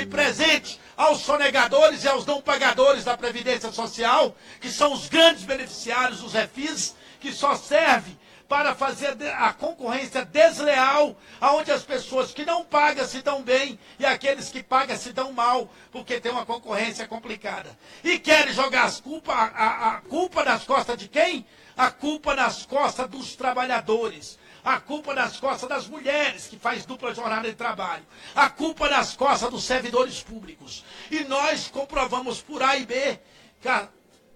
de presente aos sonegadores e aos não pagadores da Previdência Social, que são os grandes beneficiários dos refis, que só serve para fazer a concorrência desleal, onde as pessoas que não pagam se dão bem e aqueles que pagam se dão mal, porque tem uma concorrência complicada. E querem jogar a culpa nas costas de quem? A culpa nas costas dos trabalhadores. A culpa nas costas das mulheres, que faz dupla jornada de trabalho. A culpa nas costas dos servidores públicos. E nós comprovamos por A e B que a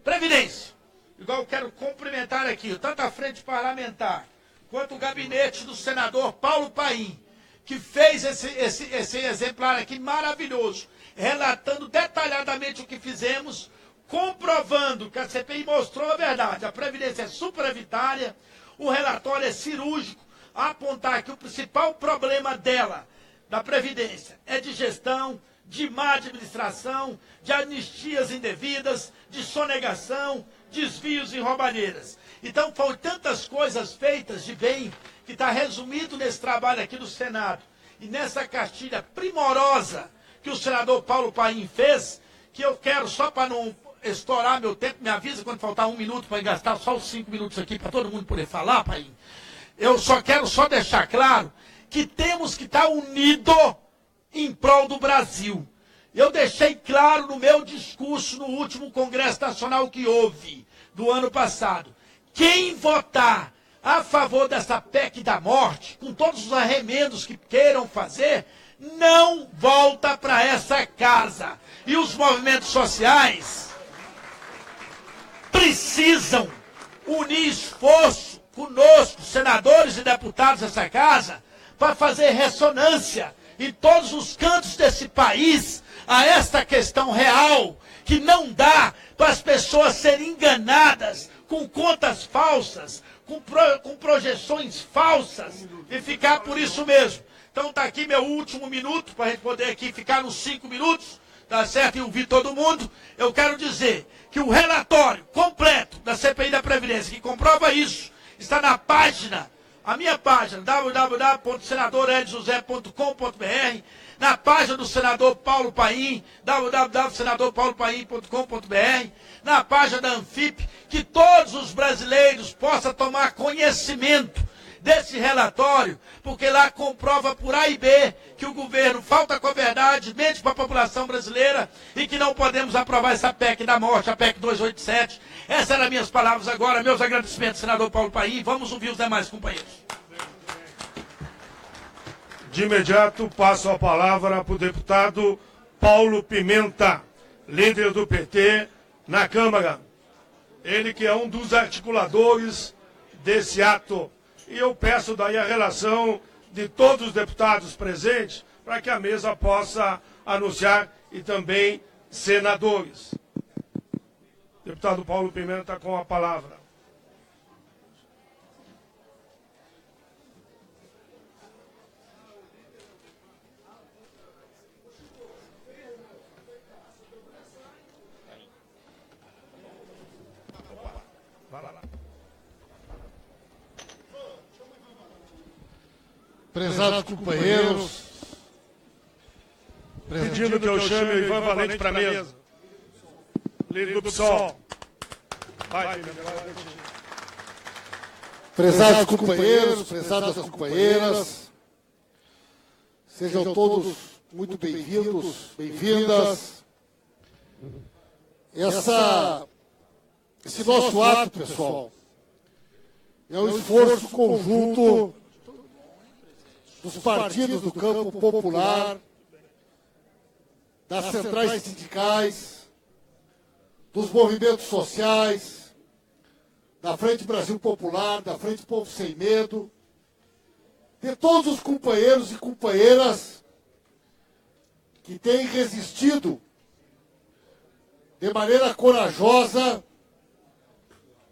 Previdência, igual eu quero cumprimentar aqui, tanto a frente parlamentar, quanto o gabinete do senador Paulo Paim, que fez esse exemplar aqui maravilhoso, relatando detalhadamente o que fizemos, comprovando que a CPI mostrou a verdade. A Previdência é superavitária, o relatório é cirúrgico, a apontar que o principal problema dela, da Previdência, é de gestão, de má administração, de anistias indevidas, de sonegação, desvios e roubalheiras. Então, foram tantas coisas feitas de bem, que está resumido nesse trabalho aqui do Senado, e nessa cartilha primorosa que o senador Paulo Paim fez, que eu quero, só para não estourar meu tempo, me avisa quando faltar 1 minuto para gastar só os 5 minutos aqui para todo mundo poder falar, Paim. Eu só quero deixar claro que temos que estar unidos em prol do Brasil. Eu deixei claro no meu discurso no último Congresso Nacional que houve, do ano passado. Quem votar a favor dessa PEC da morte, com todos os arremendos que queiram fazer, não volta para essa casa. E os movimentos sociais precisam unir esforço conosco, senadores e deputados dessa casa, para fazer ressonância em todos os cantos desse país a esta questão real, que não dá para as pessoas serem enganadas com contas falsas, com projeções falsas, e ficar por isso mesmo. Então está aqui meu último minuto, para a gente poder aqui ficar nos 5 minutos, tá certo? E ouvir todo mundo. Eu quero dizer que o relatório completo da CPI da Previdência, que comprova isso, está na página, a minha página, www.senadorelizosé.com.br, na página do senador Paulo Paim, www.senadorpaulopaim.com.br, na página da Anfip, que todos os brasileiros possam tomar conhecimento desse relatório, porque lá comprova por A e B que o governo falta com a verdade, mente para a população brasileira e que não podemos aprovar essa PEC da morte, a PEC 287. Essas eram minhas palavras agora, meus agradecimentos, senador Paulo Paim. Vamos ouvir os demais companheiros. De imediato, passo a palavra para o deputado Paulo Pimenta, líder do PT na Câmara. Ele que é um dos articuladores desse ato. E eu peço daí a relação de todos os deputados presentes para que a mesa possa anunciar e também senadores. Deputado Paulo Pimenta com a palavra. Prezados companheiros, Pedindo que eu chame o Ivan Valente para a mesa. Líder do PSOL. Vai, filho. prezados companheiros, prezadas companheiras, sejam todos muito bem-vindos, bem-vindas. Esse nosso ato, pessoal, é um esforço conjunto dos partidos do campo popular, das centrais sindicais, dos movimentos sociais, da Frente Brasil Popular, da Frente Povo Sem Medo, de todos os companheiros e companheiras que têm resistido de maneira corajosa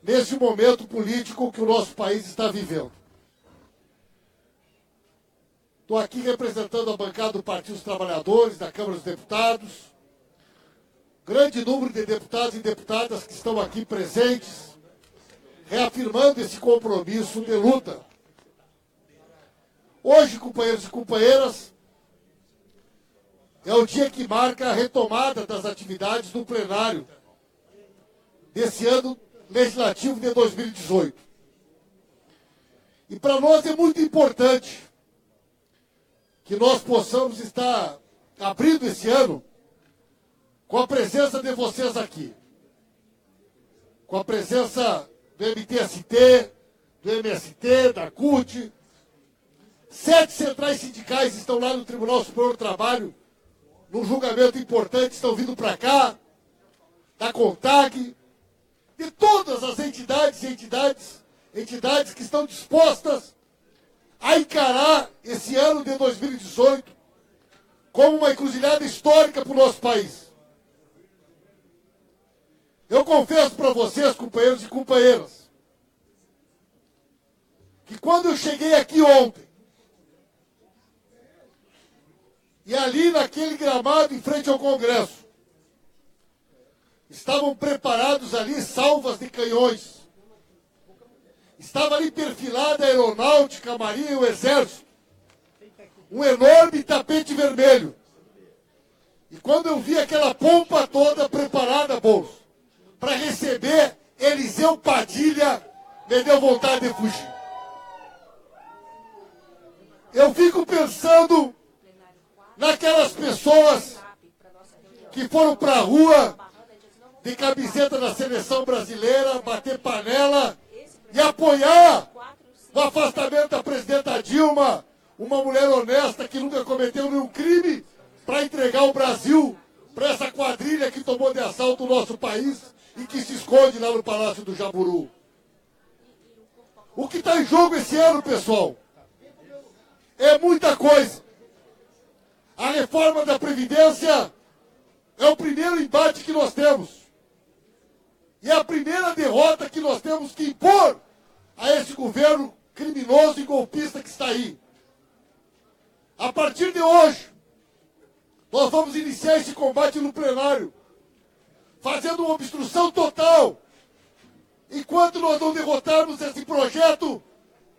nesse momento político que o nosso país está vivendo. Estou aqui representando a bancada do Partido dos Trabalhadores, da Câmara dos Deputados, grande número de deputados e deputadas que estão aqui presentes, reafirmando esse compromisso de luta. Hoje, companheiros e companheiras, é o dia que marca a retomada das atividades do plenário desse ano legislativo de 2018. E para nós é muito importante que nós possamos estar abrindo esse ano com a presença de vocês aqui. Com a presença do MTST, do MST, da CUT. 7 centrais sindicais estão lá no Tribunal Superior do Trabalho, num julgamento importante, estão vindo para cá, da CONTAG, de todas as entidades que estão dispostas a encarar esse ano de 2018 como uma encruzilhada histórica para o nosso país. Eu confesso para vocês, companheiros e companheiras, que quando eu cheguei aqui ontem, e ali naquele gramado em frente ao Congresso, estavam preparados ali salvas de canhões. Estava ali perfilada a aeronáutica, a marinha e o exército. Um enorme tapete vermelho. E quando eu vi aquela pompa toda preparada, bolso, para receber Eliseu Padilha, me deu vontade de fugir. Eu fico pensando naquelas pessoas que foram para a rua de camiseta da seleção brasileira, bater panela e apoiar o afastamento da presidenta Dilma, uma mulher honesta que nunca cometeu nenhum crime, para entregar o Brasil para essa quadrilha que tomou de assalto o nosso país e que se esconde lá no Palácio do Jaburu. O que está em jogo esse ano, pessoal, é muita coisa. A reforma da Previdência é o primeiro embate que nós temos. E é a primeira derrota que nós temos que impor a esse governo criminoso e golpista que está aí. A partir de hoje, nós vamos iniciar esse combate no plenário, fazendo uma obstrução total. Enquanto nós não derrotarmos esse projeto,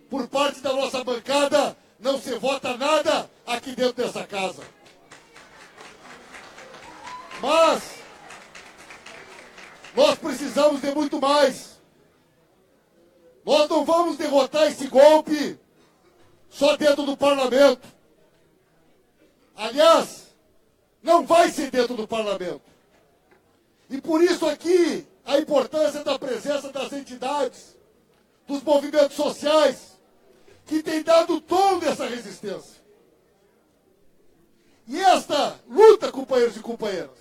por parte da nossa bancada, não se vota nada aqui dentro dessa casa. Mas nós precisamos de muito mais. Nós não vamos derrotar esse golpe só dentro do parlamento. Aliás, não vai ser dentro do parlamento. E por isso aqui a importância da presença das entidades, dos movimentos sociais, que tem dado o tom dessa resistência. E esta luta, companheiros e companheiras,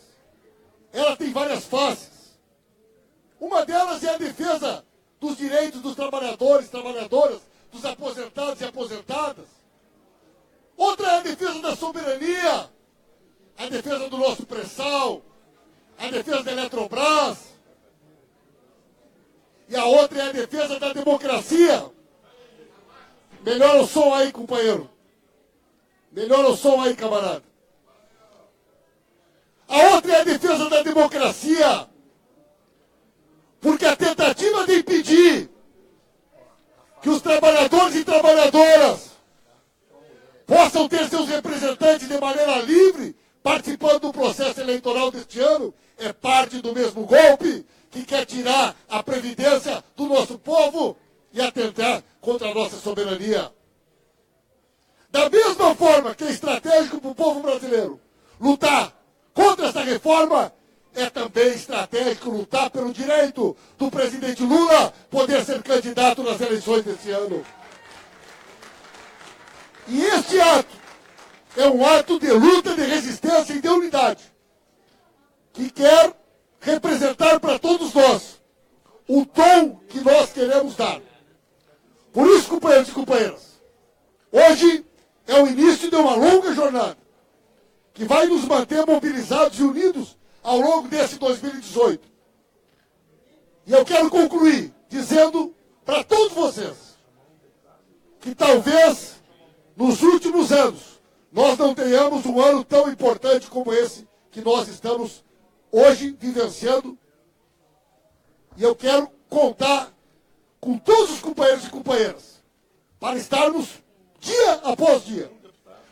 ela tem várias faces. Uma delas é a defesa dos direitos dos trabalhadores, trabalhadoras, dos aposentados e aposentadas. Outra é a defesa da soberania, a defesa do nosso pré-sal, a defesa da Eletrobras. E a outra é a defesa da democracia. Melhora o som aí, companheiro. Melhora o som aí, camarada. A outra é a defesa da democracia. Porque a tentativa de impedir que os trabalhadores e trabalhadoras possam ter seus representantes de maneira livre, participando do processo eleitoral deste ano, é parte do mesmo golpe que quer tirar a previdência do nosso povo e atentar contra a nossa soberania. Da mesma forma que é estratégico para o povo brasileiro lutar contra essa reforma, é também estratégico lutar pelo direito do presidente Lula poder ser candidato nas eleições desse ano. E este ato é um ato de luta, de resistência e de unidade, que quer representar para todos nós o tom que nós queremos dar. Por isso, companheiros e companheiras, hoje é o início de uma longa jornada que vai nos manter mobilizados e unidos ao longo desse 2018. E eu quero concluir dizendo para todos vocês que talvez nos últimos anos nós não tenhamos um ano tão importante como esse que nós estamos hoje vivenciando. E eu quero contar com todos os companheiros e companheiras para estarmos dia após dia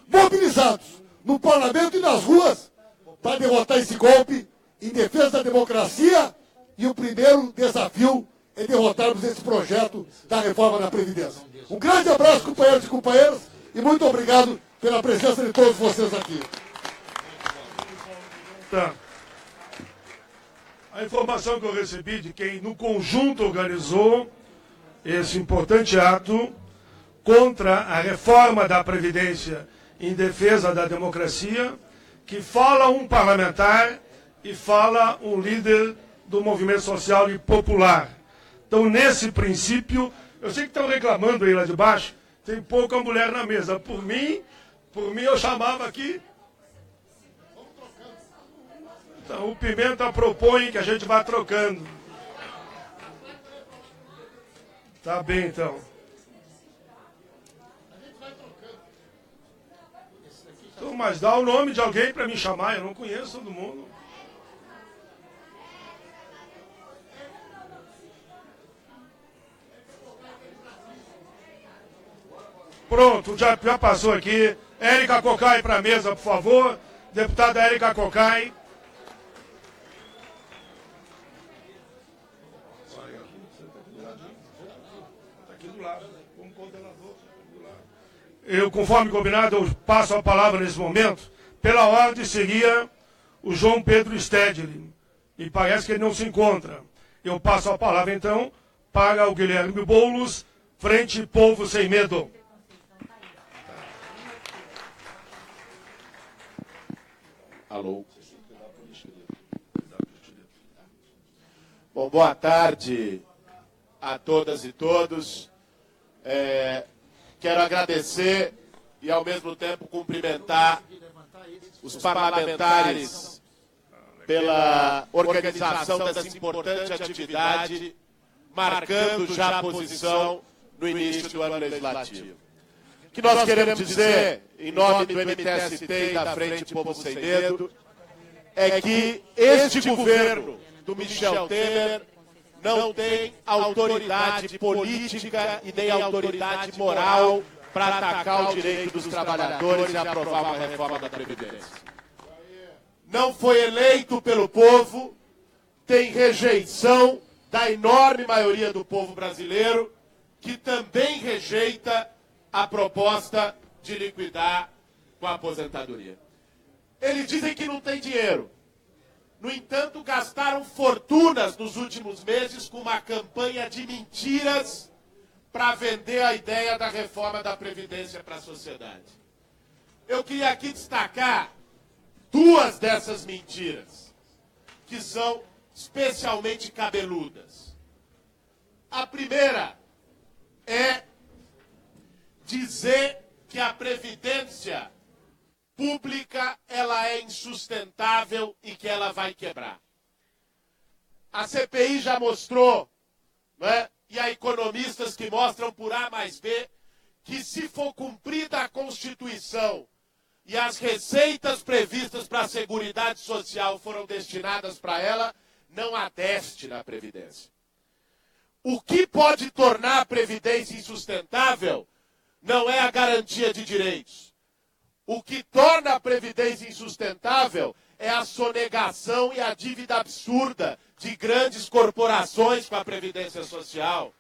mobilizados no parlamento e nas ruas para derrotar esse golpe em defesa da democracia. E o primeiro desafio é derrotarmos esse projeto da reforma da Previdência. Um grande abraço, companheiros e companheiras, e muito obrigado pela presença de todos vocês aqui. Tá. A informação que eu recebi de quem no conjunto organizou esse importante ato contra a reforma da Previdência em defesa da democracia, que fala um parlamentar e fala um líder do movimento social e popular. Então, nesse princípio, eu sei que estão reclamando aí lá de baixo, tem pouca mulher na mesa. Por mim eu chamava aqui. Então, o Pimenta propõe que a gente vá trocando. Tá bem, então. Então, mas dá o nome de alguém para me chamar, eu não conheço todo mundo. Pronto, já passou aqui. Érica Cocai para a mesa, por favor. Deputada Érica Cocai. Eu, conforme combinado, eu passo a palavra nesse momento. Pela ordem seria o João Pedro Stedley. E parece que ele não se encontra. Eu passo a palavra, então, para o Guilherme Boulos, Frente Povo Sem Medo. Alô. Bom, boa tarde a todas e todos. Quero agradecer e, ao mesmo tempo, cumprimentar os parlamentares pela organização dessa importante atividade, marcando já a posição no início do ano legislativo. O que nós queremos dizer, em nome do MTST e da Frente Povo Sem Medo, é que este governo do Michel Temer não tem autoridade política e nem autoridade moral para atacar o direito dos trabalhadores e aprovar uma reforma da Previdência. Não foi eleito pelo povo, tem rejeição da enorme maioria do povo brasileiro, que também rejeita a proposta de liquidar com a aposentadoria. Eles dizem que não tem dinheiro. No entanto, gastaram fortunas nos últimos meses com uma campanha de mentiras para vender a ideia da reforma da Previdência para a sociedade. Eu queria aqui destacar duas dessas mentiras, que são especialmente cabeludas. A primeira é dizer que a Previdência pública ela é insustentável e que ela vai quebrar. A CPI já mostrou, né, e há economistas que mostram por A mais B, que se for cumprida a Constituição e as receitas previstas para a Seguridade Social foram destinadas para ela, não há déficit na Previdência. O que pode tornar a Previdência insustentável não é a garantia de direitos. O que torna a Previdência insustentável é a sonegação e a dívida absurda de grandes corporações com a Previdência Social.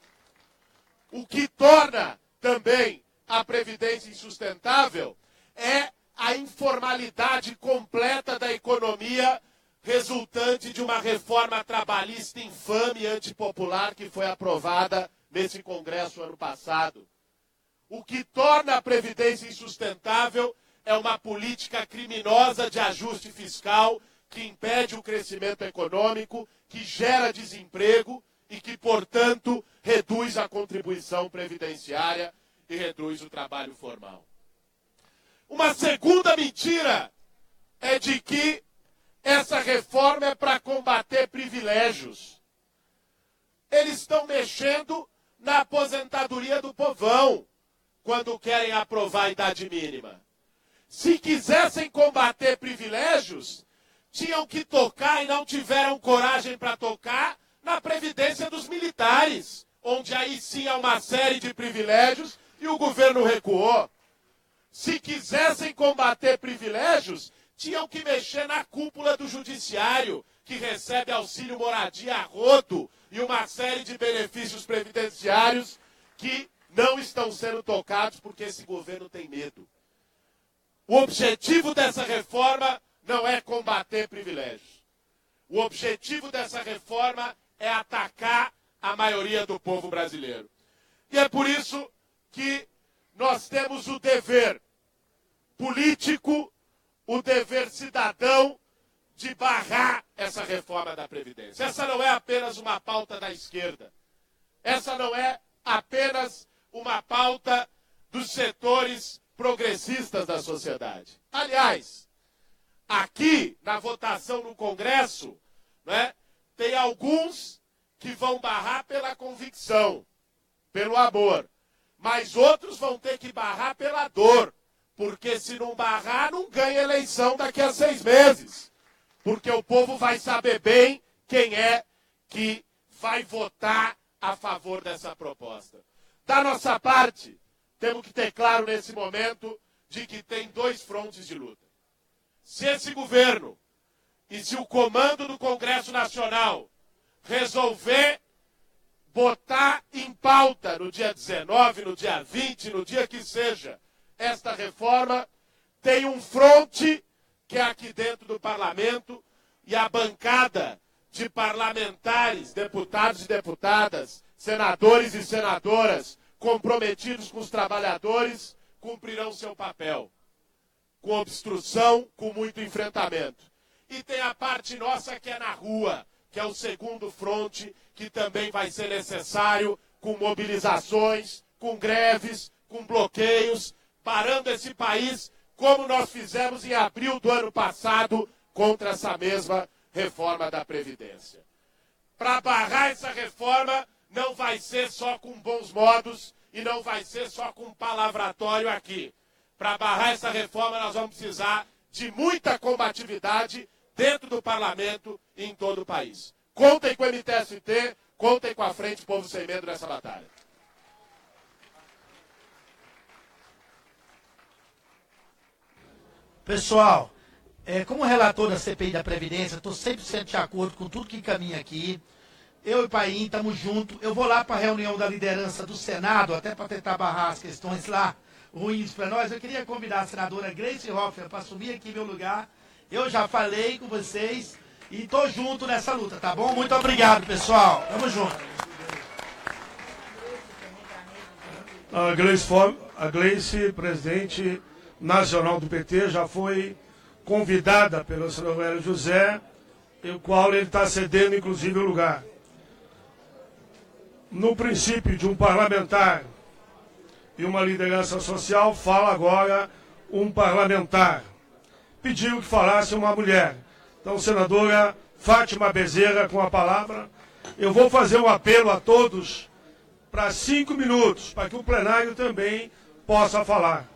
O que torna também a Previdência insustentável é a informalidade completa da economia resultante de uma reforma trabalhista infame e antipopular que foi aprovada nesse Congresso ano passado. O que torna a Previdência insustentável é uma política criminosa de ajuste fiscal que impede o crescimento econômico, que gera desemprego e que, portanto, reduz a contribuição previdenciária e reduz o trabalho formal. Uma segunda mentira é de que essa reforma é para combater privilégios. Eles estão mexendo na aposentadoria do povão quando querem aprovar a idade mínima. Se quisessem combater privilégios, tinham que tocar e não tiveram coragem para tocar na Previdência dos militares, onde aí sim há uma série de privilégios e o governo recuou. se quisessem combater privilégios, tinham que mexer na cúpula do judiciário, que recebe auxílio moradia a rodo e uma série de benefícios previdenciários que não estão sendo tocados porque esse governo tem medo. O objetivo dessa reforma não é combater privilégios. O objetivo dessa reforma é atacar a maioria do povo brasileiro. E é por isso que nós temos o dever político, o dever cidadão de barrar essa reforma da Previdência. Essa não é apenas uma pauta da esquerda. Essa não é apenas uma pauta dos setores progressistas da sociedade. Aliás, aqui na votação no Congresso, né, tem alguns que vão barrar pela convicção, pelo amor, mas outros vão ter que barrar pela dor, porque se não barrar, não ganha eleição daqui a 6 meses, porque o povo vai saber bem quem é que vai votar a favor dessa proposta. Da nossa parte, temos que ter claro nesse momento de que tem 2 frontes de luta. Se esse governo e se o comando do Congresso Nacional resolver botar em pauta no dia 19, no dia 20, no dia que seja, esta reforma, tem um fronte que é aqui dentro do parlamento e a bancada de parlamentares, deputados e deputadas, senadores e senadoras comprometidos com os trabalhadores cumprirão seu papel. Com obstrução, com muito enfrentamento. E tem a parte nossa que é na rua, que é o segundo fronte, que também vai ser necessário, com mobilizações, com greves, com bloqueios, parando esse país, como nós fizemos em abril do ano passado, contra essa mesma reforma da Previdência. Para barrar essa reforma, não vai ser só com bons modos e não vai ser só com palavratório aqui. Para barrar essa reforma, nós vamos precisar de muita combatividade dentro do parlamento e em todo o país. Contem com o MTST, contem com a Frente Povo Sem Medo nessa batalha. Pessoal, como relator da CPI da Previdência, estou 100% de acordo com tudo que caminha aqui. Eu e o Paim estamos juntos. Eu vou lá para a reunião da liderança do Senado, até para tentar barrar as questões lá ruins para nós. Eu queria convidar a senadora Gleice Hoffmann para assumir aqui meu lugar. Eu já falei com vocês e estou junto nessa luta, tá bom? Muito obrigado, pessoal. Tamo junto. A Gleice, presidente nacional do PT, já foi convidada pelo senador Hélio José, o qual ele está cedendo, inclusive, o lugar. No princípio de um parlamentar e uma liderança social, fala agora um parlamentar. Pediu que falasse uma mulher. Então, senadora Fátima Bezerra, com a palavra. Eu vou fazer um apelo a todos para 5 minutos, para que o plenário também possa falar.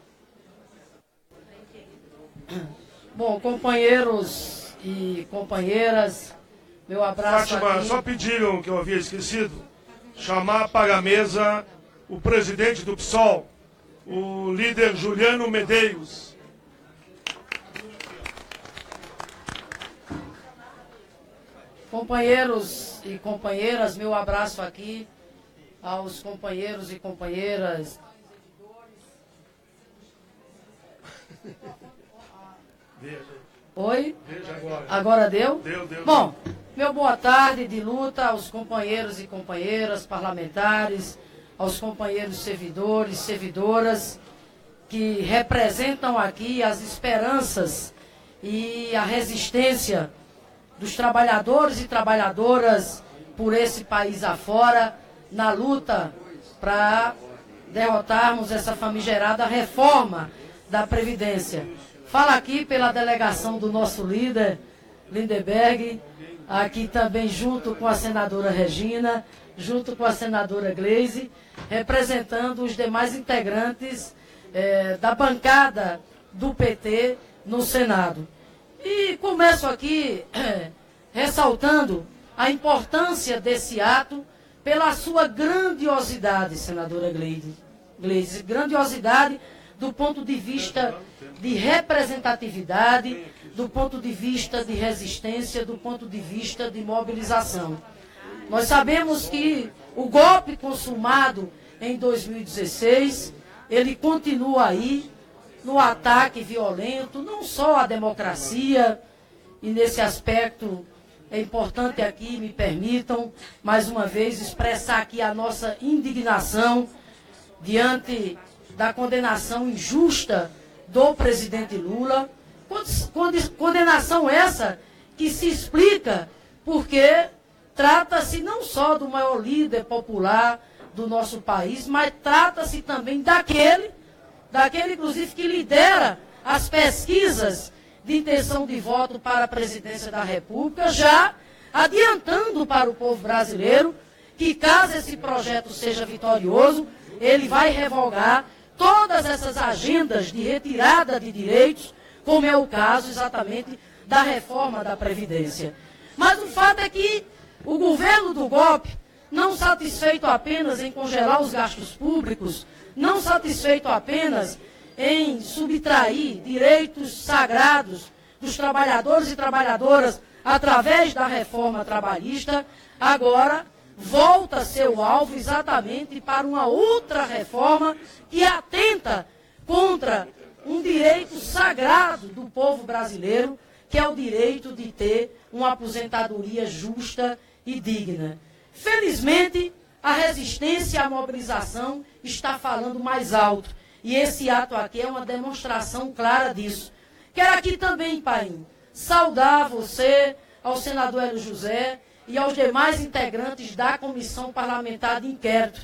Bom, companheiros e companheiras, meu abraço. Fátima, aqui. só pediram, que eu havia esquecido, chamar para a mesa o presidente do PSOL, o líder Juliano Medeiros. Companheiros e companheiras, meu abraço aqui aos companheiros e companheiras. Oi? Veja agora. Agora deu? Deu. Bom, meu boa tarde de luta aos companheiros e companheiras parlamentares, aos companheiros servidores, servidoras, que representam aqui as esperanças e a resistência dos trabalhadores e trabalhadoras por esse país afora, na luta para derrotarmos essa famigerada reforma da Previdência. Fala aqui pela delegação do nosso líder, Lindeberg, aqui também junto com a senadora Regina, junto com a senadora Gleice, representando os demais integrantes da bancada do PT no Senado. E começo aqui ressaltando a importância desse ato pela sua grandiosidade, senadora Gleice, grandiosidade do ponto de vista de representatividade, do ponto de vista de resistência, do ponto de vista de mobilização. Nós sabemos que o golpe consumado em 2016, ele continua aí no ataque violento, não só à democracia, e nesse aspecto é importante aqui, me permitam, mais uma vez, expressar aqui a nossa indignação diante da condenação injusta do presidente Lula, condenação essa que se explica porque trata-se não só do maior líder popular do nosso país, mas trata-se também daquele inclusive que lidera as pesquisas de intenção de voto para a presidência da República, já adiantando para o povo brasileiro que, caso esse projeto seja vitorioso, ele vai revogar todas essas agendas de retirada de direitos, como é o caso exatamente da reforma da Previdência. Mas o fato é que o governo do golpe, não satisfeito apenas em congelar os gastos públicos, não satisfeito apenas em subtrair direitos sagrados dos trabalhadores e trabalhadoras através da reforma trabalhista, agora volta seu alvo exatamente para uma outra reforma que atenta contra um direito sagrado do povo brasileiro, que é o direito de ter uma aposentadoria justa e digna. Felizmente, a resistência à mobilização está falando mais alto. E esse ato aqui é uma demonstração clara disso. Quero aqui também, Paim, saudar você, ao senador Hélio José e aos demais integrantes da Comissão Parlamentar de Inquérito,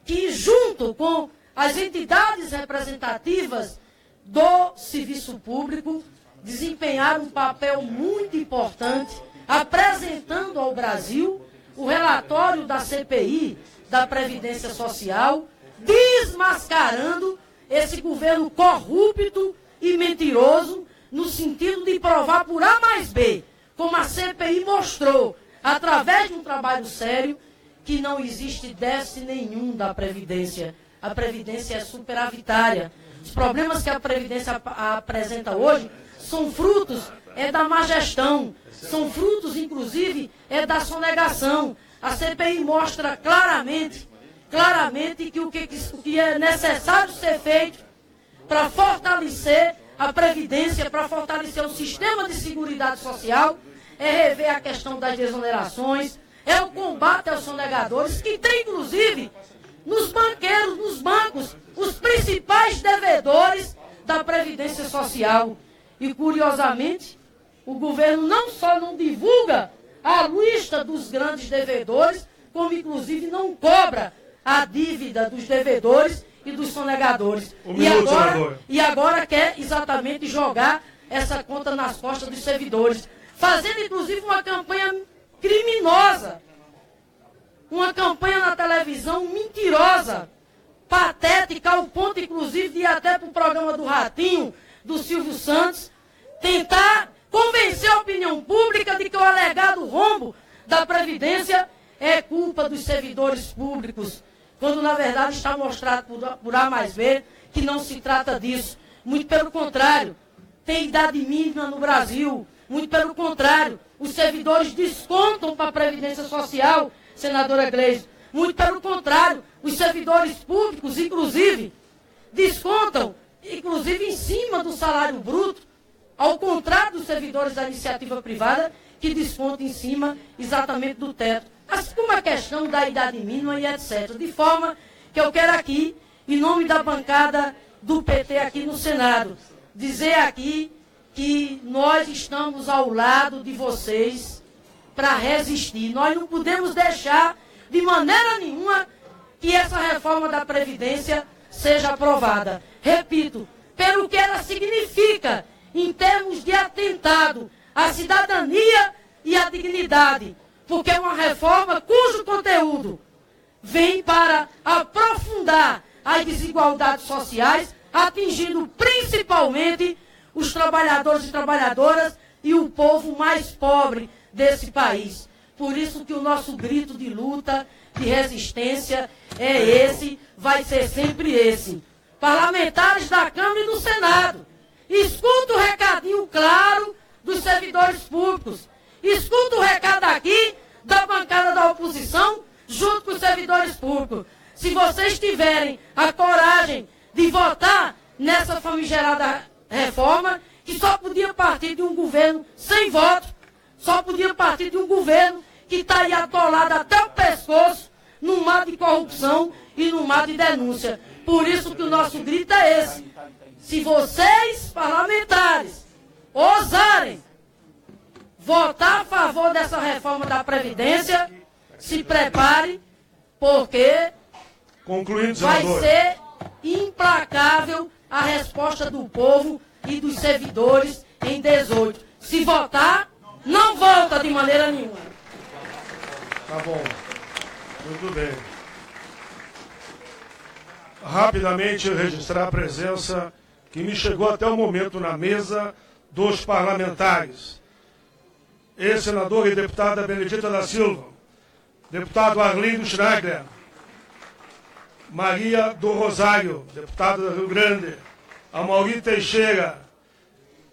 que junto com as entidades representativas do serviço público, desempenharam um papel muito importante, apresentando ao Brasil o relatório da CPI, da Previdência Social, desmascarando esse governo corrupto e mentiroso, no sentido de provar por A mais B, como a CPI mostrou, através de um trabalho sério, que não existe déficit nenhum da Previdência. A Previdência é superavitária. Os problemas que a Previdência apresenta hoje são frutos da má gestão, são frutos, inclusive, da sonegação. A CPI mostra claramente que o que é necessário ser feito para fortalecer a Previdência, para fortalecer o sistema de seguridade social, é rever a questão das desonerações, é o combate aos sonegadores, que tem, inclusive, nos banqueiros, nos bancos, os principais devedores da Previdência Social. E, curiosamente, o governo não só não divulga a lista dos grandes devedores, como, inclusive, não cobra a dívida dos devedores e dos sonegadores. E agora quer exatamente jogar essa conta nas costas dos servidores, fazendo, inclusive, uma campanha criminosa, uma campanha na televisão mentirosa, patética, ao ponto, inclusive, de ir até para o programa do Ratinho, do Silvio Santos, tentar convencer a opinião pública de que o alegado rombo da Previdência é culpa dos servidores públicos, quando, na verdade, está mostrado por A mais B que não se trata disso. Muito pelo contrário, tem idade mínima no Brasil. Muito pelo contrário, os servidores descontam para a Previdência Social, senadora Gleisi. Muito pelo contrário, os servidores públicos, inclusive, descontam, inclusive, em cima do salário bruto, ao contrário dos servidores da iniciativa privada, que descontam em cima exatamente do teto. Assim como a questão da idade mínima e etc. De forma que eu quero aqui, em nome da bancada do PT aqui no Senado, dizer aqui que nós estamos ao lado de vocês para resistir. Nós não podemos deixar de maneira nenhuma que essa reforma da Previdência seja aprovada. Repito, pelo que ela significa em termos de atentado à cidadania e à dignidade, porque é uma reforma cujo conteúdo vem para aprofundar as desigualdades sociais, atingindo principalmente os trabalhadores e trabalhadoras e o povo mais pobre desse país. Por isso que o nosso grito de luta, de resistência é esse, vai ser sempre esse, parlamentares da Câmara e do Senado. Escuta o recadinho claro dos servidores públicos. Escuta o recado aqui da bancada da oposição junto com os servidores públicos. Se vocês tiverem a coragem de votar nessa famigerada reforma, que só podia partir de um governo sem voto, só podia partir de um governo que está aí atolado até o pescoço no mar de corrupção e no mar de denúncia. Por isso que o nosso grito é esse. Se vocês, parlamentares, ousarem votar a favor dessa reforma da Previdência, se prepare, porque vai ser implacável a resposta do povo e dos servidores em 18. Se votar, não volta de maneira nenhuma. Tá bom. Muito bem. Rapidamente registrar a presença que me chegou até o momento na mesa dos parlamentares. Ex-senadora e deputada Benedita da Silva, deputado Arlindo Schnagler, Maria do Rosário, deputada do Rio Grande, Amaury Teixeira,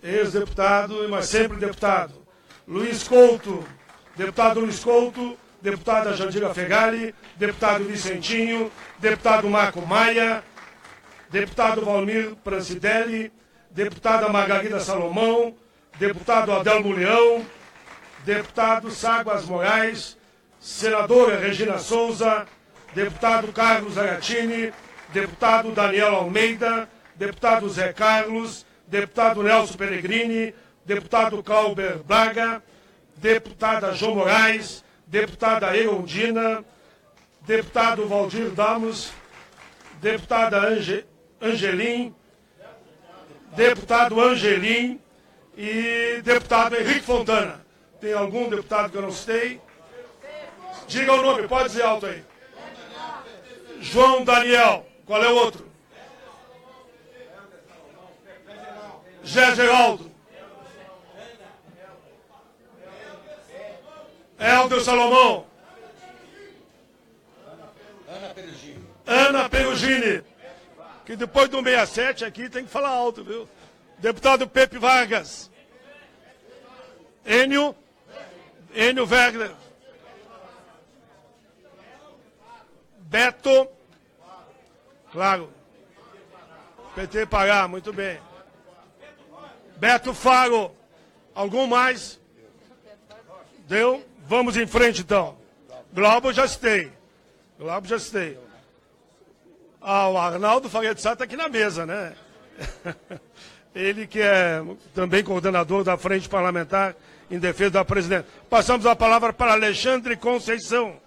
ex-deputado, mas sempre deputado, Luiz Couto, deputado Luiz Couto, deputada Jandira Fegali, deputado Vicentinho, deputado Marco Maia, deputado Valmir Prancidelli, deputada Margarida Salomão, deputado Adelmo Leão, deputado Ságuas Moraes, senadora Regina Souza, deputado Carlos Aratini, deputado Daniel Almeida, deputado Zé Carlos, deputado Nelson Pellegrini, deputado Clauber Braga, deputada João Moraes, deputada Erondina, deputado Valdir Damos, deputada Angelim, deputado Angelim e deputado Henrique Fontana. Tem algum deputado que eu não citei? Diga o nome, pode dizer alto aí. João Daniel. Qual é o outro? Zé Geraldo. Helder Salomão. Ana Perugini. Que depois do 67 aqui tem que falar alto, viu? Deputado Pepe Vargas. Enio Wegner. Beto. Claro. PT Pará, muito bem. Beto Faro. Algum mais? Deu? Vamos em frente, então. Globo já citei. Ah, o Arnaldo Faria de Sá está aqui na mesa, né? Ele que é também coordenador da Frente Parlamentar em Defesa da Presidente. Passamos a palavra para Alexandre Conceição,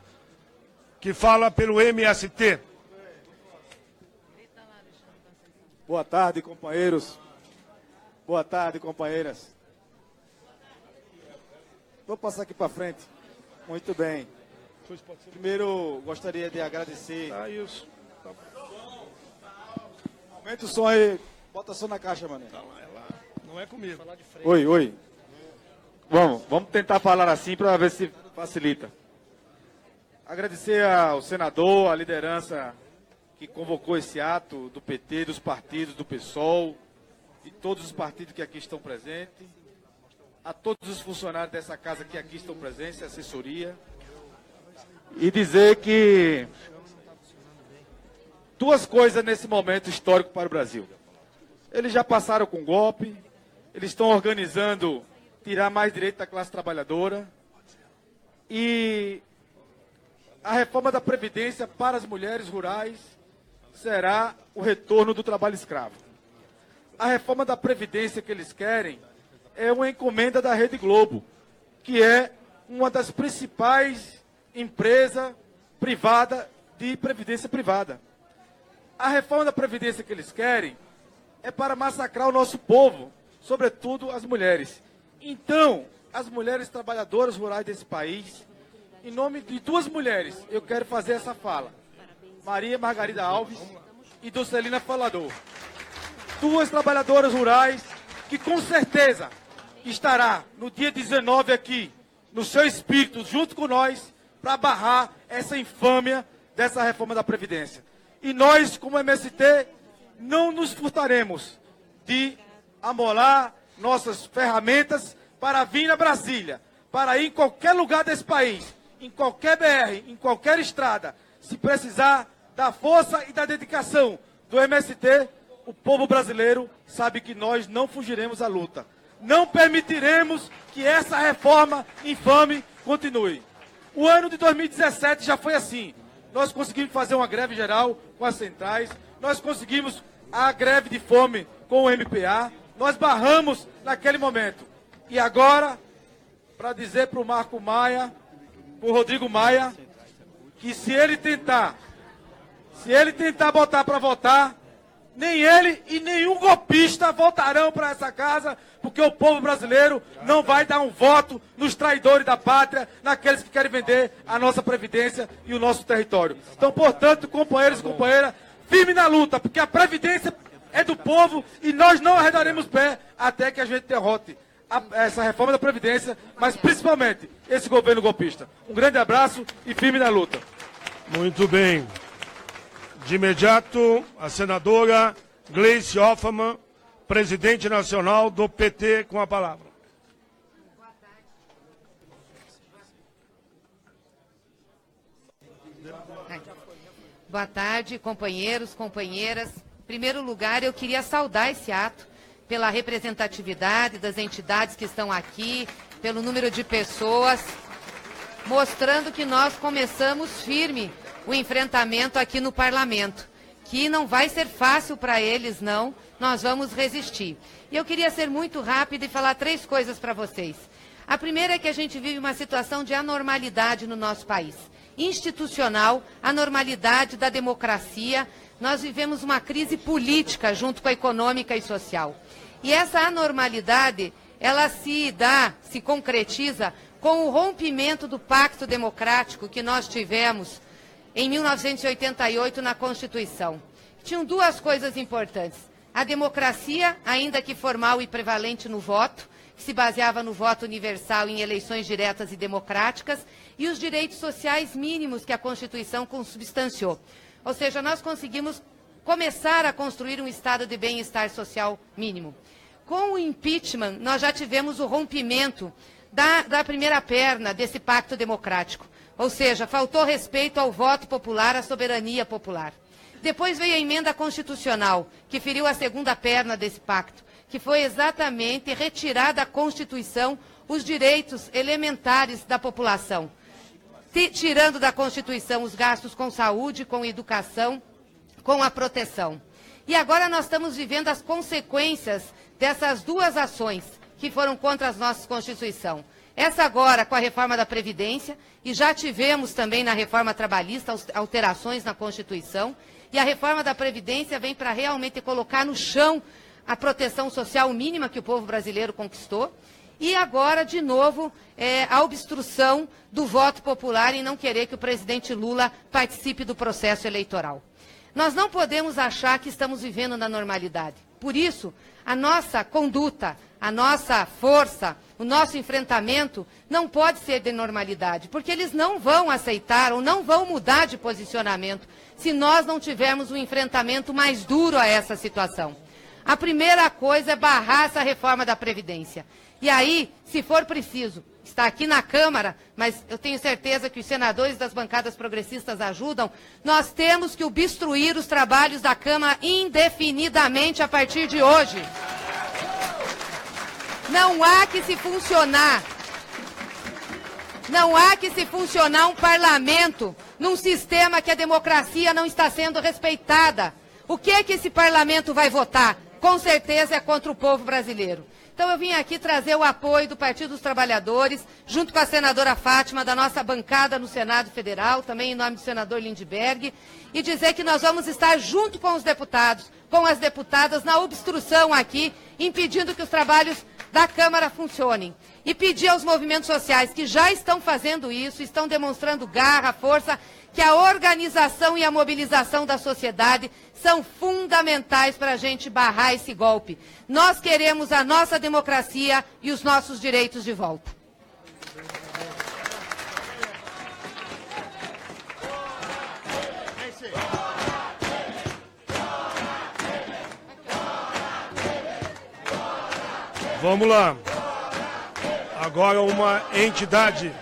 que fala pelo MST. Boa tarde, companheiros. Boa tarde, companheiras. Vou passar aqui para frente. Muito bem. Primeiro, gostaria de agradecer. Ah, isso. Aumenta o som aí. Bota som na caixa, mano. Não é comigo. Oi. Vamos tentar falar assim para ver se facilita. Agradecer ao senador, à liderança que convocou esse ato do PT, dos partidos, do PSOL, de todos os partidos que aqui estão presentes, a todos os funcionários dessa casa que aqui estão presentes, assessoria, e dizer que duas coisas nesse momento histórico para o Brasil. Eles já passaram com golpe, eles estão organizando tirar mais direito da classe trabalhadora, e a reforma da Previdência para as mulheres rurais será o retorno do trabalho escravo. A reforma da Previdência que eles querem é uma encomenda da Rede Globo, que é uma das principais empresas privadas de previdência privada. A reforma da Previdência que eles querem é para massacrar o nosso povo, sobretudo as mulheres. Então, as mulheres trabalhadoras rurais desse país, em nome de duas mulheres, eu quero fazer essa fala. Maria Margarida Alves e Dulcelina Falador. Duas trabalhadoras rurais que com certeza estará no dia 19 aqui, no seu espírito, junto com nós, para barrar essa infâmia dessa reforma da Previdência. E nós, como MST, não nos furtaremos de amolar nossas ferramentas para vir a Brasília, para ir em qualquer lugar desse país, em qualquer BR, em qualquer estrada, se precisar da força e da dedicação do MST, o povo brasileiro sabe que nós não fugiremos à luta. Não permitiremos que essa reforma infame continue. O ano de 2017 já foi assim. Nós conseguimos fazer uma greve geral com as centrais, nós conseguimos a greve de fome com o MPA, nós barramos naquele momento. E agora, para dizer para o Marco Maia, para o Rodrigo Maia, que se ele tentar botar para votar, nem ele e nenhum golpista voltarão para essa casa, porque o povo brasileiro não vai dar um voto nos traidores da pátria, naqueles que querem vender a nossa Previdência e o nosso território. Então, portanto, companheiros e companheiras, firme na luta, porque a Previdência é do povo e nós não arredaremos pé até que a gente derrote essa reforma da Previdência, mas principalmente esse governo golpista. Um grande abraço e firme na luta. Muito bem. De imediato, a senadora Gleice Hoffmann, presidente nacional do PT, com a palavra. Boa tarde, companheiros, companheiras. Em primeiro lugar, eu queria saudar esse ato pela representatividade das entidades que estão aqui, pelo número de pessoas, mostrando que nós começamos firme o enfrentamento aqui no parlamento, que não vai ser fácil para eles, não, nós vamos resistir. E eu queria ser muito rápida e falar 3 coisas para vocês. A primeira é que a gente vive uma situação de anormalidade no nosso país. Institucional, anormalidade da democracia, nós vivemos uma crise política junto com a econômica e social. E essa anormalidade, ela se concretiza com o rompimento do pacto democrático que nós tivemos em 1988 na Constituição. Tinham 2 coisas importantes. A democracia, ainda que formal e prevalente no voto, que se baseava no voto universal em eleições diretas e democráticas, e os direitos sociais mínimos que a Constituição consubstanciou. Ou seja, nós conseguimos começar a construir um estado de bem-estar social mínimo. Com o impeachment, nós já tivemos o rompimento da primeira perna desse pacto democrático. Ou seja, faltou respeito ao voto popular, à soberania popular. Depois veio a emenda constitucional, que feriu a segunda perna desse pacto, que foi exatamente retirar da Constituição os direitos elementares da população, tirando da Constituição os gastos com saúde, com educação, com a proteção. E agora nós estamos vivendo as consequências dessas 2 ações que foram contra a nossa Constituição. Essa agora com a reforma da Previdência, e já tivemos também na reforma trabalhista alterações na Constituição, e a reforma da Previdência vem para realmente colocar no chão a proteção social mínima que o povo brasileiro conquistou, e agora, de novo, a obstrução do voto popular em não querer que o presidente Lula participe do processo eleitoral. Nós não podemos achar que estamos vivendo na normalidade. Por isso, a nossa conduta, a nossa força, o nosso enfrentamento não pode ser de normalidade, porque eles não vão aceitar ou não vão mudar de posicionamento se nós não tivermos um enfrentamento mais duro a essa situação. A primeira coisa é barrar essa reforma da Previdência. E aí, se for preciso, está aqui na Câmara, mas eu tenho certeza que os senadores das bancadas progressistas ajudam, nós temos que obstruir os trabalhos da Câmara indefinidamente a partir de hoje. Não há que se funcionar um parlamento num sistema que a democracia não está sendo respeitada. O que é que esse parlamento vai votar? Com certeza é contra o povo brasileiro. Então eu vim aqui trazer o apoio do Partido dos Trabalhadores, junto com a senadora Fátima, da nossa bancada no Senado Federal, também em nome do senador Lindbergh, e dizer que nós vamos estar junto com os deputados, com as deputadas, na obstrução aqui, impedindo que os trabalhos da Câmara funcionem. E pedir aos movimentos sociais que já estão fazendo isso, estão demonstrando garra, força, que a organização e a mobilização da sociedade são fundamentais para a gente barrar esse golpe. Nós queremos a nossa democracia e os nossos direitos de volta. Vamos lá. Agora uma entidade.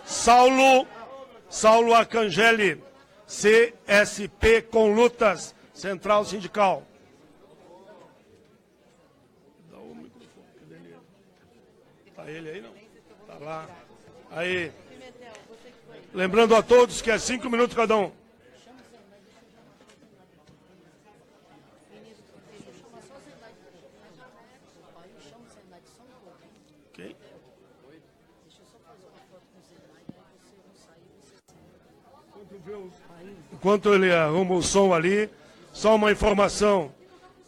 Saulo Arcangeli, CSP com lutas, Central Sindical. Dá o microfone. Cadê ele? Tá ele aí, não? Tá lá. Aí. Lembrando a todos que é 5 minutos cada um. Ok. Enquanto ele arruma o som ali, só uma informação.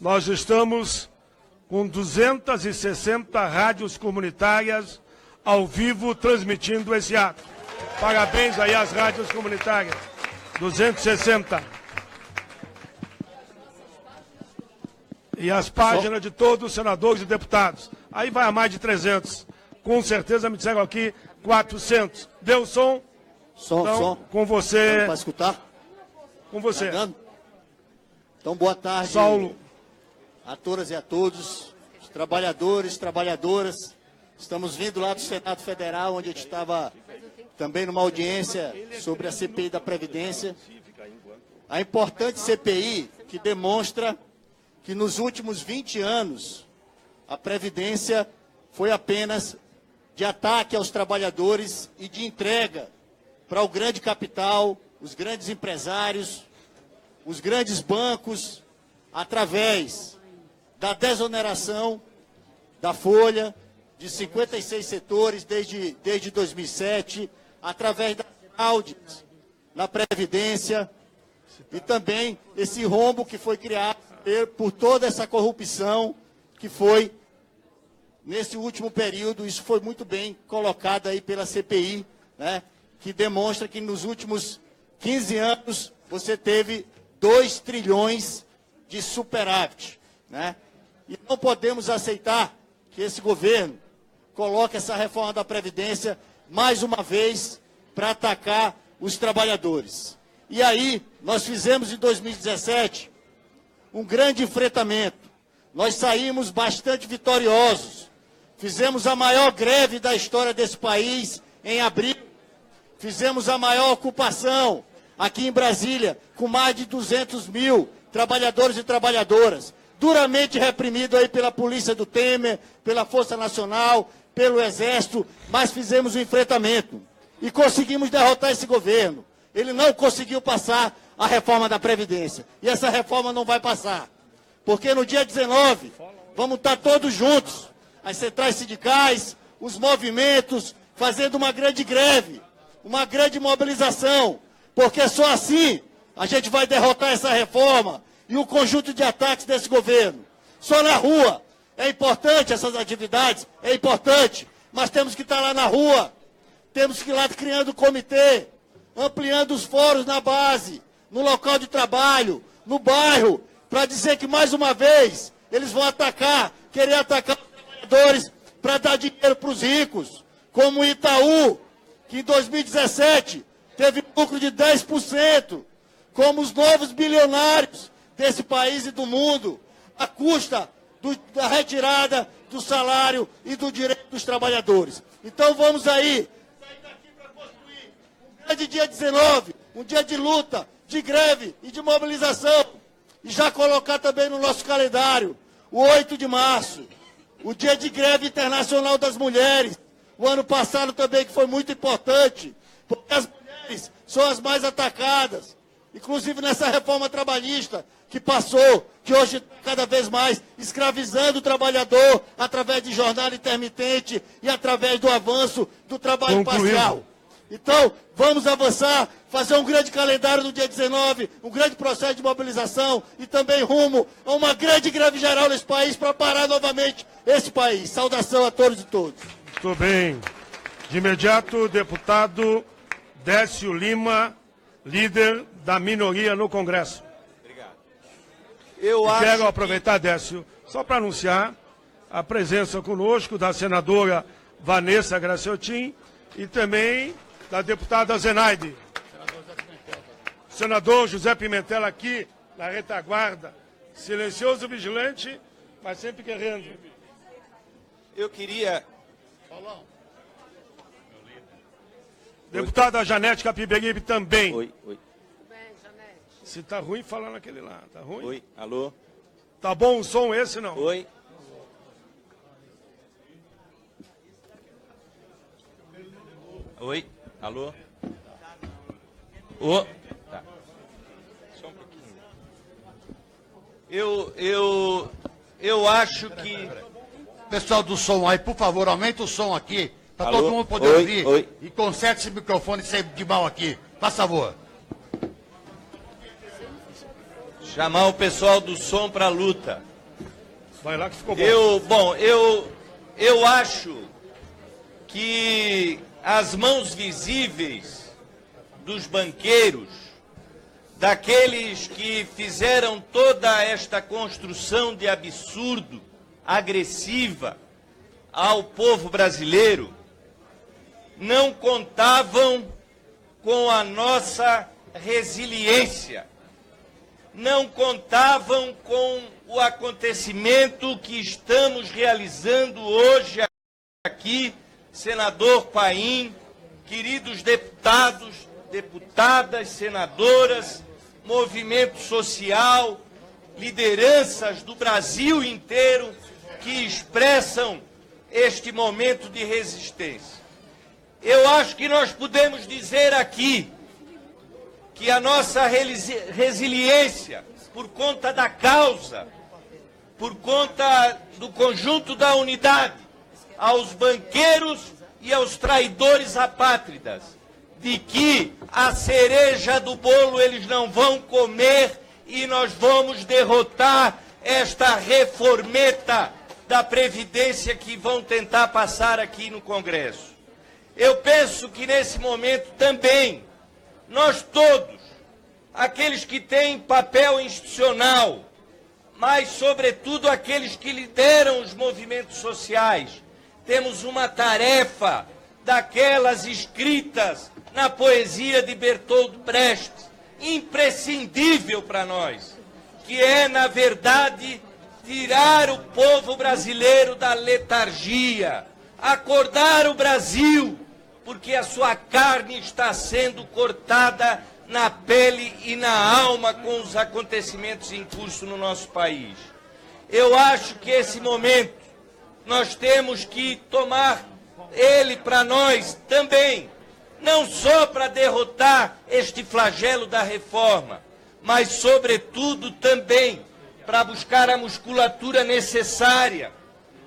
Nós estamos com 260 rádios comunitárias ao vivo transmitindo esse ato. Parabéns aí às rádios comunitárias. 260. E as páginas de todos os senadores e deputados. Aí vai a mais de 300. Com certeza me disseram aqui 400. Deu o som? Então, com você. Para escutar? Com você. Tá. Então, boa tarde. Saulo. A todas e a todos, os trabalhadores, trabalhadoras. Estamos vindo lá do Senado Federal, onde a gente estava também numa audiência sobre a CPI da Previdência. A importante CPI que demonstra que nos últimos 20 anos a Previdência foi apenas de ataque aos trabalhadores e de entrega para o grande capital, os grandes empresários, os grandes bancos, através da desoneração da folha de 56 setores desde 2007, através das fraudes na Previdência e também esse rombo que foi criado por toda essa corrupção que foi nesse último período. Isso foi muito bem colocado aí pela CPI, né, que demonstra que nos últimos 15 anos você teve 2 trilhões de superávit, né? E não podemos aceitar que esse governo coloque essa reforma da Previdência mais uma vez para atacar os trabalhadores. E aí, nós fizemos em 2017 um grande enfrentamento. Nós saímos bastante vitoriosos. Fizemos a maior greve da história desse país em abril. Fizemos a maior ocupação aqui em Brasília, com mais de 200 mil trabalhadores e trabalhadoras, duramente reprimido aí pela polícia do Temer, pela Força Nacional, pelo Exército, mas fizemos o enfrentamento e conseguimos derrotar esse governo. Ele não conseguiu passar a reforma da Previdência, e essa reforma não vai passar, porque no dia 19 vamos estar todos juntos, as centrais sindicais, os movimentos, fazendo uma grande greve, uma grande mobilização, porque só assim a gente vai derrotar essa reforma e o conjunto de ataques desse governo. Só na rua. É importante essas atividades, é importante, mas temos que estar lá na rua, temos que ir lá criando comitê, ampliando os fóruns na base, no local de trabalho, no bairro, para dizer que mais uma vez eles vão querer atacar os trabalhadores para dar dinheiro para os ricos, como o Itaú, que em 2017 teve lucro de 10%, como os novos bilionários desse país e do mundo, à custa da retirada do salário e do direito dos trabalhadores. Então vamos aí, sair daqui para construir um grande dia 19, um dia de luta, de greve e de mobilização, e já colocar também no nosso calendário o 8 de março, o dia de greve internacional das mulheres, o ano passado também, que foi muito importante, porque as mulheres são as mais atacadas, inclusive nessa reforma trabalhista que passou, que hoje está cada vez mais escravizando o trabalhador através de jornada intermitente e através do avanço do trabalho parcial. Então, vamos avançar, fazer um grande calendário no dia 19, um grande processo de mobilização e também rumo a uma grande greve geral nesse país para parar novamente esse país. Saudação a todos e todas. Muito bem. De imediato, deputado Décio Lima, líder da minoria no Congresso. Obrigado. Quero aproveitar, Décio, só para anunciar a presença conosco da senadora Vanessa Graciotin e também da deputada Zenaide. Senador José Pimentel aqui na retaguarda, silencioso, vigilante, mas sempre guerreando. Eu queria... Deputada Janete Capiberibe também. Oi. Se tá ruim, fala naquele lá. Tá ruim? Oi, alô? Tá bom o som esse, não? Oi. Oi, alô? Ô. Tá. Só um pouquinho. Eu acho que... Pessoal do som aí, por favor, aumenta o som aqui, para Alô? todo mundo poder Oi, ouvir. oi. E conserte esse microfone de mal aqui. Faz favor. Chamar o pessoal do som para a luta. Vai lá que ficou bom. Eu acho que as mãos visíveis dos banqueiros, daqueles que fizeram toda esta construção de absurdo, agressiva ao povo brasileiro, não contavam com a nossa resiliência, não contavam com o acontecimento que estamos realizando hoje aqui, senador Paim, queridos deputados, deputadas, senadoras, movimento social, lideranças do Brasil inteiro que expressam este momento de resistência. Eu acho que nós podemos dizer aqui que a nossa resiliência, por conta da causa, por conta do conjunto da unidade, aos banqueiros e aos traidores apátridas, de que a cereja do bolo eles não vão comer e nós vamos derrotar esta reformeta da Previdência que vão tentar passar aqui no Congresso. Eu penso que nesse momento também, nós todos, aqueles que têm papel institucional, mas sobretudo aqueles que lideram os movimentos sociais, temos uma tarefa daquelas escritas na poesia de Bertolt Brecht, imprescindível para nós, que é, na verdade, tirar o povo brasileiro da letargia, acordar o Brasil, porque a sua carne está sendo cortada na pele e na alma com os acontecimentos em curso no nosso país. Eu acho que esse momento nós temos que tomar ele para nós também, não só para derrotar este flagelo da reforma, mas sobretudo também para buscar a musculatura necessária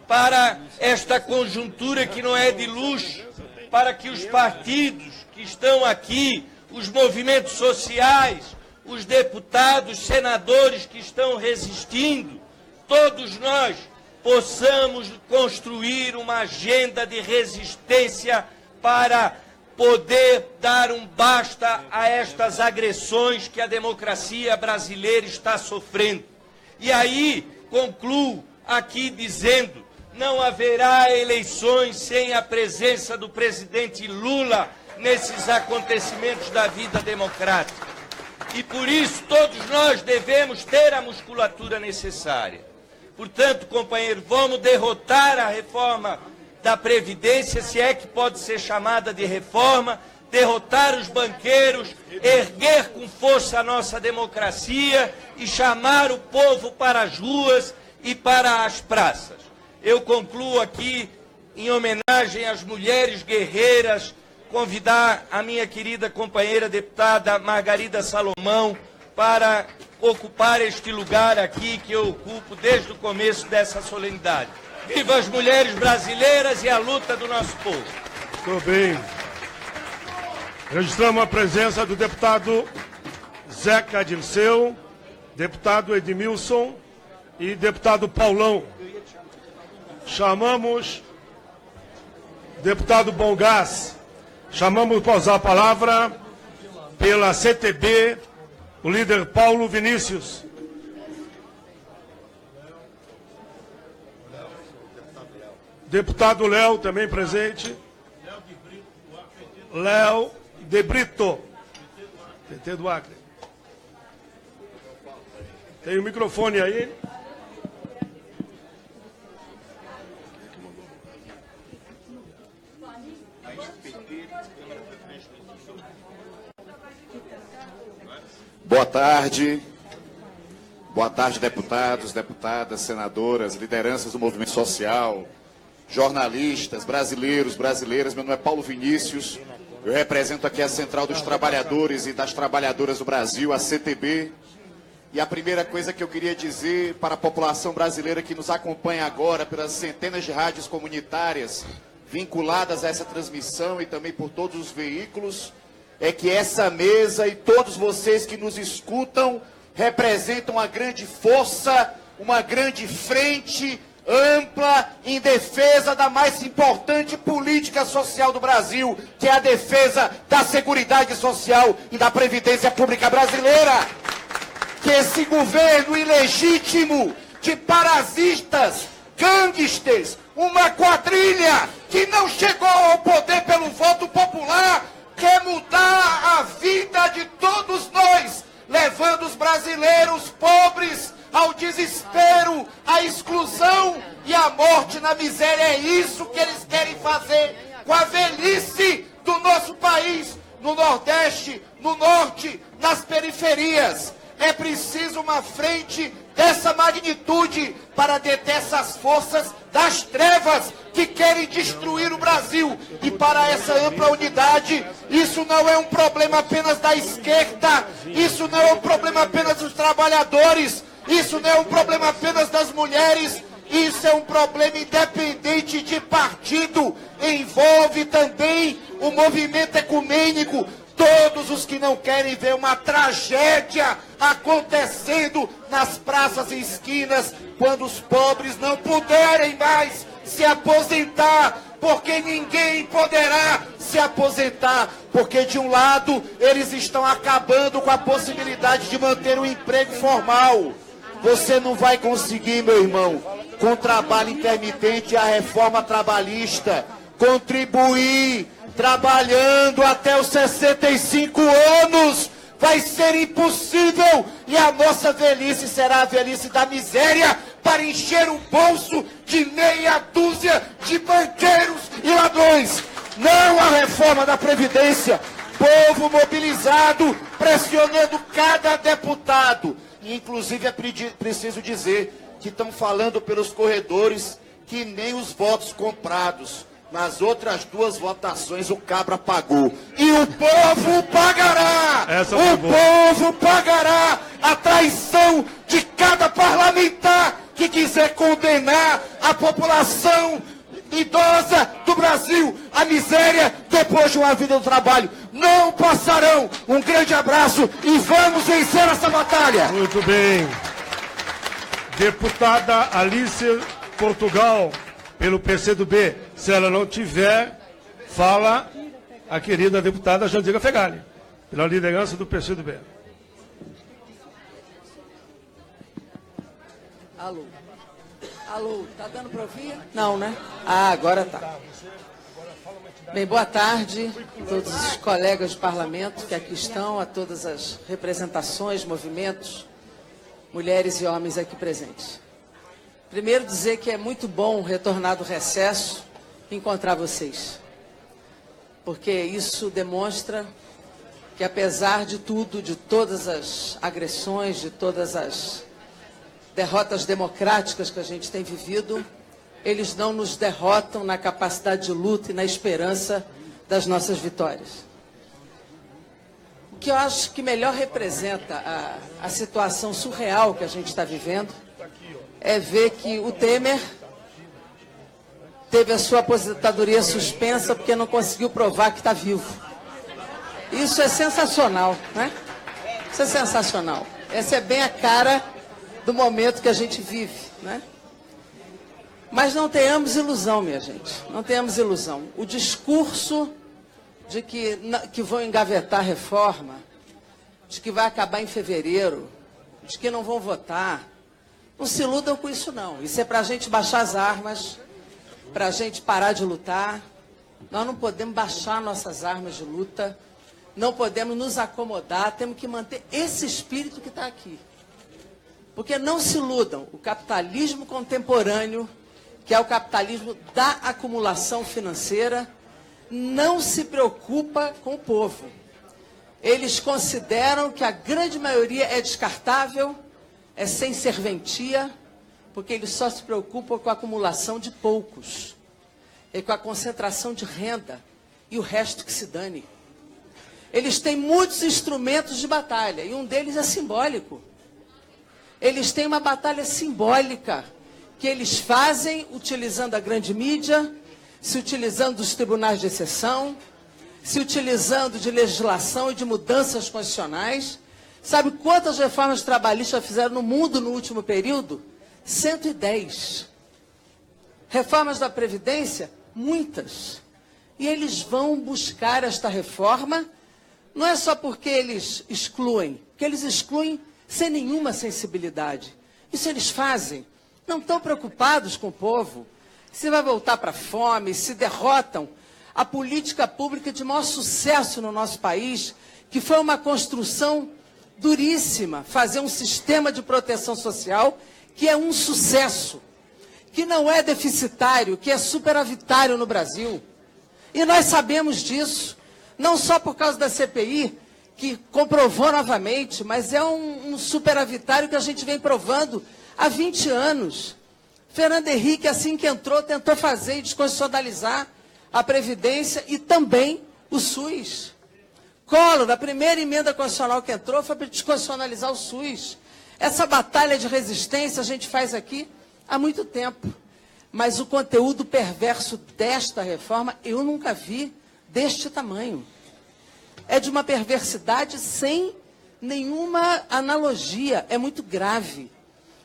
para esta conjuntura que não é de luxo, para que os partidos que estão aqui, os movimentos sociais, os deputados, senadores que estão resistindo, todos nós possamos construir uma agenda de resistência para poder dar um basta a estas agressões que a democracia brasileira está sofrendo. E aí, concluo aqui dizendo, não haverá eleições sem a presença do presidente Lula nesses acontecimentos da vida democrática. E por isso todos nós devemos ter a musculatura necessária. Portanto, companheiro, vamos derrotar a reforma da Previdência, se é que pode ser chamada de reforma, derrotar os banqueiros, erguer com força a nossa democracia e chamar o povo para as ruas e para as praças. Eu concluo aqui, em homenagem às mulheres guerreiras, convidar a minha querida companheira deputada Margarida Salomão para ocupar este lugar aqui que eu ocupo desde o começo dessa solenidade. Viva as mulheres brasileiras e a luta do nosso povo. Muito bem. Registramos a presença do deputado Zeca Dirceu, deputado Edmilson e deputado Paulão. Chamamos deputado Bongás. Chamamos para usar a palavra pela CTB, o líder Paulo Vinícius. Deputado Léo, também presente. Léo de Brito, PT do Acre. Tem o microfone aí. Boa tarde. Boa tarde, deputados, deputadas, senadoras, lideranças do movimento social, jornalistas, brasileiros, brasileiras. Meu nome é Paulo Vinícius. Eu represento aqui a Central dos Trabalhadores e das Trabalhadoras do Brasil, a CTB. E a primeira coisa que eu queria dizer para a população brasileira que nos acompanha agora pelas centenas de rádios comunitárias vinculadas a essa transmissão e também por todos os veículos, é que essa mesa e todos vocês que nos escutam representam uma grande força, uma grande frente ampla em defesa da mais importante política social do Brasil, que é a defesa da Seguridade Social e da Previdência Pública brasileira. Que esse governo ilegítimo de parasitas, gangsters, uma quadrilha que não chegou ao poder pelo voto popular, quer mudar a vida de todos nós, levando os brasileiros pobres ao desespero, à exclusão e à morte na miséria. É isso que eles querem fazer com a velhice do nosso país, no Nordeste, no Norte, nas periferias. É preciso uma frente dessa magnitude para deter essas forças das trevas que querem destruir o Brasil. E para essa ampla unidade, isso não é um problema apenas da esquerda, isso não é um problema apenas dos trabalhadores, isso não é um problema apenas das mulheres, isso é um problema independente de partido, envolve também o movimento ecumênico. Todos os que não querem ver uma tragédia acontecendo nas praças e esquinas, quando os pobres não puderem mais se aposentar, porque ninguém poderá se aposentar, porque de um lado eles estão acabando com a possibilidade de manter um emprego formal. Você não vai conseguir, meu irmão, com o trabalho intermitente e a reforma trabalhista, contribuir trabalhando até os 65 anos. Vai ser impossível e a nossa velhice será a velhice da miséria para encher o bolso de meia dúzia de banqueiros e ladrões. Não a reforma da Previdência. Povo mobilizado, pressionando cada deputado. E, inclusive, é preciso dizer que estão falando pelos corredores que nem os votos comprados. Nas outras duas votações o cabra pagou. E o povo pagará! O povo pagará a traição de cada parlamentar que quiser condenar a população idosa do Brasil à miséria depois de uma vida do trabalho. Não passarão. Um grande abraço e vamos vencer essa batalha. Muito bem. Deputada Alice Portugal, pelo PCdoB. Se ela não tiver, fala a querida deputada Jandira Fegali, pela liderança do PCdoB. Alô? Alô, tá dando para ouvir? Não, né? Ah, agora tá. Bem, boa tarde a todos os colegas de parlamento que aqui estão, a todas as representações, movimentos, mulheres e homens aqui presentes. Primeiro dizer que é muito bom retornar do recesso e encontrar vocês. Porque isso demonstra que apesar de tudo, de todas as agressões, de todas as derrotas democráticas que a gente tem vivido, eles não nos derrotam na capacidade de luta e na esperança das nossas vitórias. O que eu acho que melhor representa a situação surreal que a gente está vivendo é ver que o Temer teve a sua aposentadoria suspensa porque não conseguiu provar que está vivo. Isso é sensacional, né? Isso é sensacional. Essa é bem a cara do momento que a gente vive, né? Mas não tenhamos ilusão, minha gente. Não tenhamos ilusão. O discurso de que vão engavetar a reforma, de que vai acabar em fevereiro, de que não vão votar, não se iludam com isso, não. Isso é para a gente baixar as armas, para a gente parar de lutar. Nós não podemos baixar nossas armas de luta, não podemos nos acomodar, temos que manter esse espírito que está aqui. Porque não se iludam, o capitalismo contemporâneo, que é o capitalismo da acumulação financeira, não se preocupa com o povo. Eles consideram que a grande maioria é descartável, é sem serventia, porque eles só se preocupam com a acumulação de poucos, e com a concentração de renda, e o resto que se dane. Eles têm muitos instrumentos de batalha, e um deles é simbólico. Eles têm uma batalha simbólica, que eles fazem utilizando a grande mídia, se utilizando dos tribunais de exceção, se utilizando de legislação e de mudanças constitucionais. Sabe quantas reformas trabalhistas fizeram no mundo no último período? 110. Reformas da Previdência? Muitas. E eles vão buscar esta reforma, não é só porque eles excluem, porque eles excluem sem nenhuma sensibilidade. Isso eles fazem. Não estão preocupados com o povo. Se vai voltar para a fome, se derrotam a política pública de maior sucesso no nosso país, que foi uma construção duríssima, fazer um sistema de proteção social que é um sucesso, que não é deficitário, que é superavitário no Brasil. E nós sabemos disso, não só por causa da CPI, que comprovou novamente, mas é um superavitário que a gente vem provando há 20 anos. Fernando Henrique, assim que entrou, tentou fazer e desconstitucionalizar a Previdência e também o SUS. Collor, a primeira emenda constitucional que entrou foi para desconstitucionalizar o SUS. Essa batalha de resistência a gente faz aqui há muito tempo. Mas o conteúdo perverso desta reforma eu nunca vi deste tamanho. É de uma perversidade sem nenhuma analogia. É muito grave.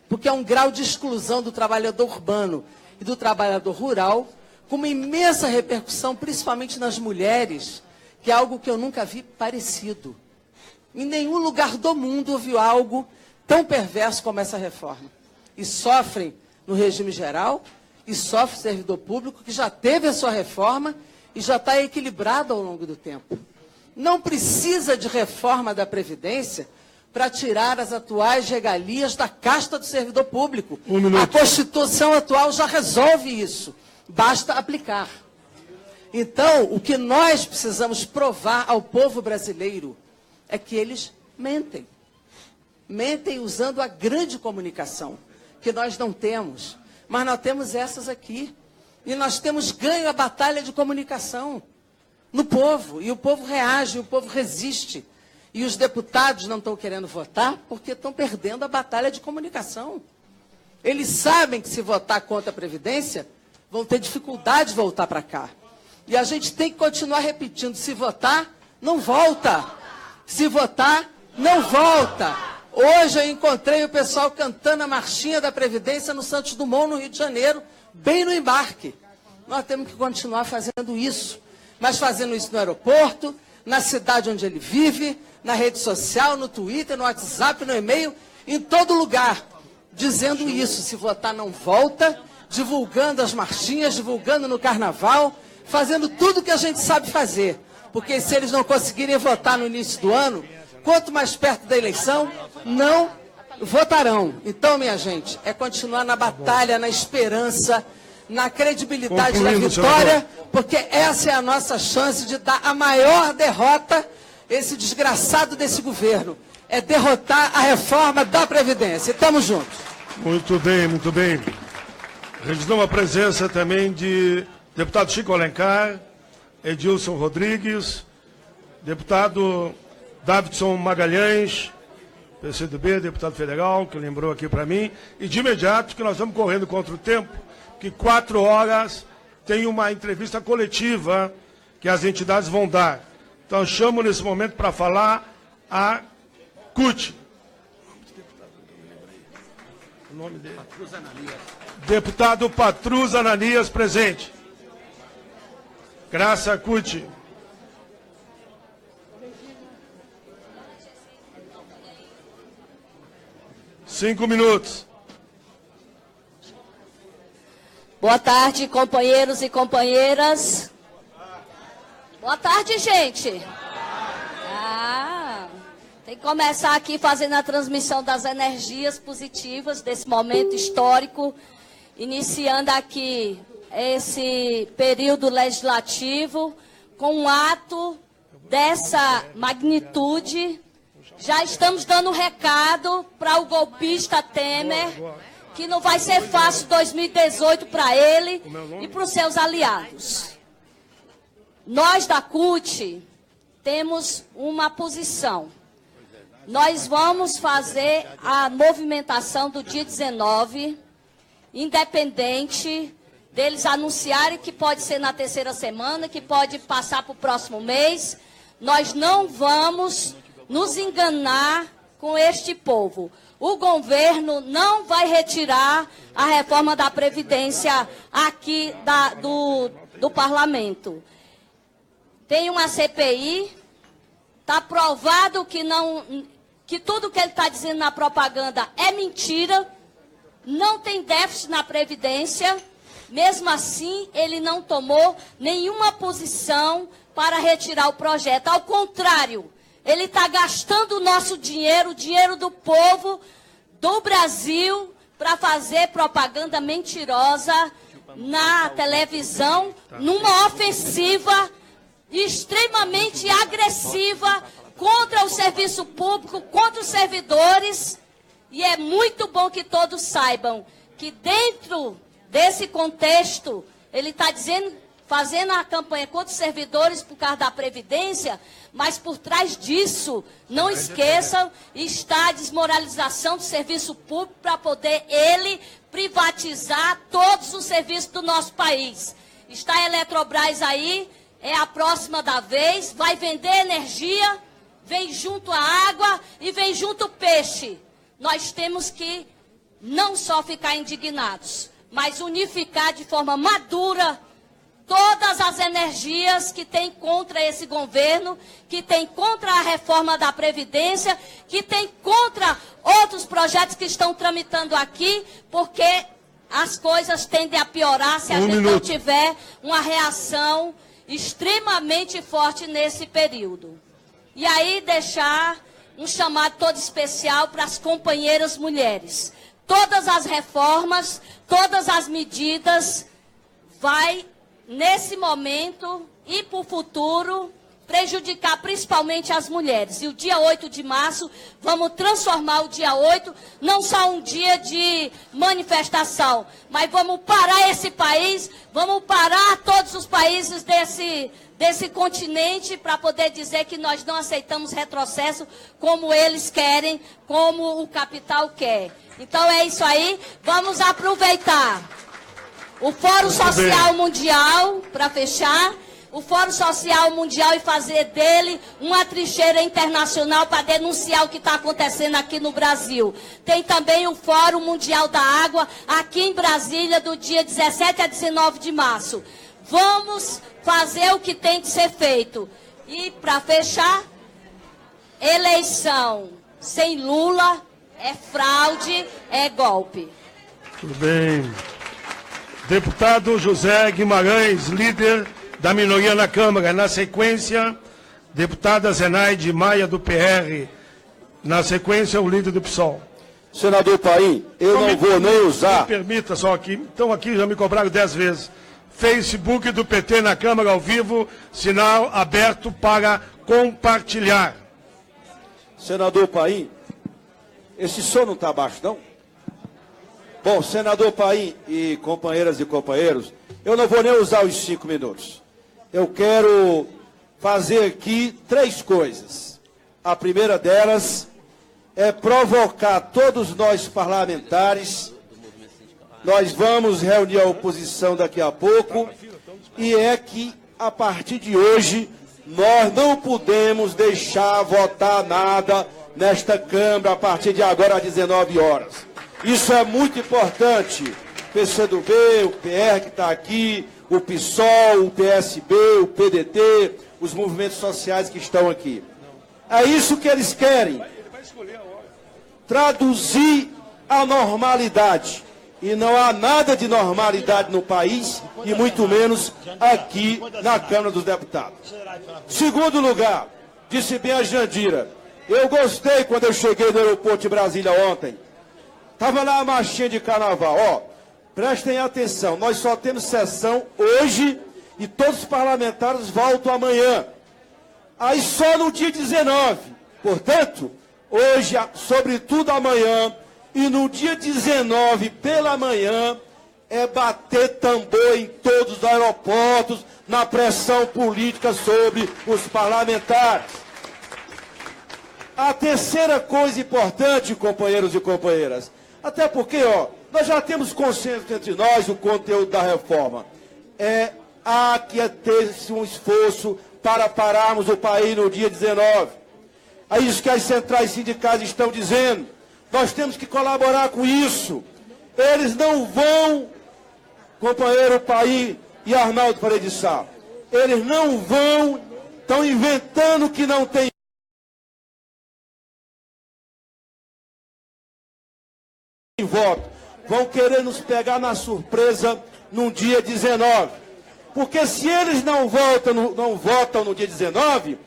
Porque é um grau de exclusão do trabalhador urbano e do trabalhador rural, com uma imensa repercussão, principalmente nas mulheres, que é algo que eu nunca vi parecido. Em nenhum lugar do mundo houve algo tão perverso como essa reforma. E sofrem no regime geral, e sofre o servidor público, que já teve a sua reforma e já está equilibrado ao longo do tempo. Não precisa de reforma da Previdência para tirar as atuais regalias da casta do servidor público. A Constituição atual já resolve isso. Basta aplicar. Então, o que nós precisamos provar ao povo brasileiro é que eles mentem. Mentem usando a grande comunicação, que nós não temos. Mas nós temos essas aqui. E nós temos ganho a batalha de comunicação no povo. E o povo reage, o povo resiste. E os deputados não estão querendo votar porque estão perdendo a batalha de comunicação. Eles sabem que se votar contra a Previdência, vão ter dificuldade de voltar para cá. E a gente tem que continuar repetindo, se votar, não volta. Se votar, não volta. Hoje eu encontrei o pessoal cantando a marchinha da Previdência no Santos Dumont, no Rio de Janeiro, bem no embarque. Nós temos que continuar fazendo isso. Mas fazendo isso no aeroporto, na cidade onde ele vive, na rede social, no Twitter, no WhatsApp, no e-mail, em todo lugar, dizendo isso, se votar não volta, divulgando as marchinhas, divulgando no carnaval, fazendo tudo o que a gente sabe fazer. Porque se eles não conseguirem votar no início do ano, quanto mais perto da eleição, não votarão. Então, minha gente, é continuar na batalha, na esperança, na credibilidade da vitória, porque essa é a nossa chance de dar a maior derrota esse desgraçado desse governo. É derrotar a reforma da Previdência. Estamos juntos. Muito bem, muito bem. Registramos a presença também de deputado Chico Alencar, Edilson Rodrigues, deputado Davidson Magalhães, PCdoB, deputado federal, que lembrou aqui para mim. E de imediato, que nós estamos correndo contra o tempo, que 4 horas tem uma entrevista coletiva que as entidades vão dar. Então, chamo nesse momento para falar a CUT. O nome dele? Deputado Patrus Ananias, presente. Graça CUT. Cinco minutos. Boa tarde, companheiros e companheiras. Boa tarde, gente. Tem que começar aqui fazendo a transmissão das energias positivas desse momento histórico, iniciando aqui esse período legislativo com um ato dessa magnitude, já estamos dando recado para o golpista Temer, que não vai ser fácil 2018 para ele e para os seus aliados. Nós da CUT temos uma posição. Nós vamos fazer a movimentação do dia 19, independente deles anunciarem que pode ser na terceira semana, que pode passar para o próximo mês. Nós não vamos nos enganar com este povo. O governo não vai retirar a reforma da Previdência aqui do Parlamento. Tem uma CPI, está provado que tudo que ele está dizendo na propaganda é mentira, não tem déficit na Previdência, mesmo assim ele não tomou nenhuma posição para retirar o projeto. Ao contrário, ele está gastando o nosso dinheiro, o dinheiro do povo do Brasil, para fazer propaganda mentirosa na televisão, numa ofensiva extremamente agressiva contra o serviço público, contra os servidores. E é muito bom que todos saibam que dentro desse contexto, ele está fazendo a campanha contra os servidores por causa da Previdência, mas por trás disso, não esqueçam, está a desmoralização do serviço público para poder ele privatizar todos os serviços do nosso país. Está a Eletrobras aí, é a próxima da vez, vai vender energia, vem junto a água e vem junto o peixe. Nós temos que não só ficar indignados, mas unificar de forma madura todas as energias que tem contra esse governo, que tem contra a reforma da Previdência, que tem contra outros projetos que estão tramitando aqui, porque as coisas tendem a piorar se a gente não tiver uma reação extremamente forte nesse período. E aí deixar um chamado todo especial para as companheiras mulheres. Todas as reformas, todas as medidas vai, nesse momento e para o futuro, prejudicar principalmente as mulheres. E o dia 8 de março, vamos transformar o dia 8, não só um dia de manifestação, mas vamos parar esse país, vamos parar todos os países desse continente para poder dizer que nós não aceitamos retrocesso como eles querem, como o capital quer. Então é isso aí, vamos aproveitar o Fórum Social Mundial, para fechar, o Fórum Social Mundial e fazer dele uma trincheira internacional para denunciar o que está acontecendo aqui no Brasil. Tem também o Fórum Mundial da Água, aqui em Brasília, do dia 17 a 19 de março. Vamos fazer o que tem que ser feito. E, para fechar, eleição sem Lula é fraude, é golpe. Tudo bem. Deputado José Guimarães, líder da minoria na Câmara. Na sequência, deputada Zenaide Maia, do PR. Na sequência, o líder do PSOL. Senador Paim, eu não vou nem usar... Me permita só aqui. Então aqui já me cobraram 10 vezes. Facebook do PT na Câmara ao vivo, sinal aberto para compartilhar. Senador Paim, esse som não está baixo, não? Bom, senador Paim e companheiras e companheiros, eu não vou nem usar os 5 minutos. Eu quero fazer aqui 3 coisas. A primeira delas é provocar todos nós parlamentares. Nós vamos reunir a oposição daqui a pouco. E é que, a partir de hoje, nós não podemos deixar votar nada nesta Câmara a partir de agora às 19 horas. Isso é muito importante. O PCdoB, o PR que está aqui, o PSOL, o PSB, o PDT, os movimentos sociais que estão aqui. É isso que eles querem. Traduzir a normalidade. E não há nada de normalidade no país, e muito menos aqui na Câmara dos Deputados. Segundo lugar, disse bem a Jandira, eu gostei quando eu cheguei no aeroporto de Brasília ontem. Estava lá a marchinha de carnaval, ó, prestem atenção, nós só temos sessão hoje e todos os parlamentares voltam amanhã. Aí só no dia 19. Portanto, hoje, sobretudo amanhã, e no dia 19 pela manhã, é bater tambor em todos os aeroportos, na pressão política sobre os parlamentares. A terceira coisa importante, companheiros e companheiras, até porque, nós já temos consenso entre nós, o conteúdo da reforma. Há que ter um esforço para pararmos o país no dia 19. É isso que as centrais sindicais estão dizendo. Nós temos que colaborar com isso. Eles não vão, companheiro Paim e Arnaldo Paredes de Sá, eles não vão, estão inventando que não tem voto. Vão querer nos pegar na surpresa no dia 19. Porque se eles não votam no dia 19,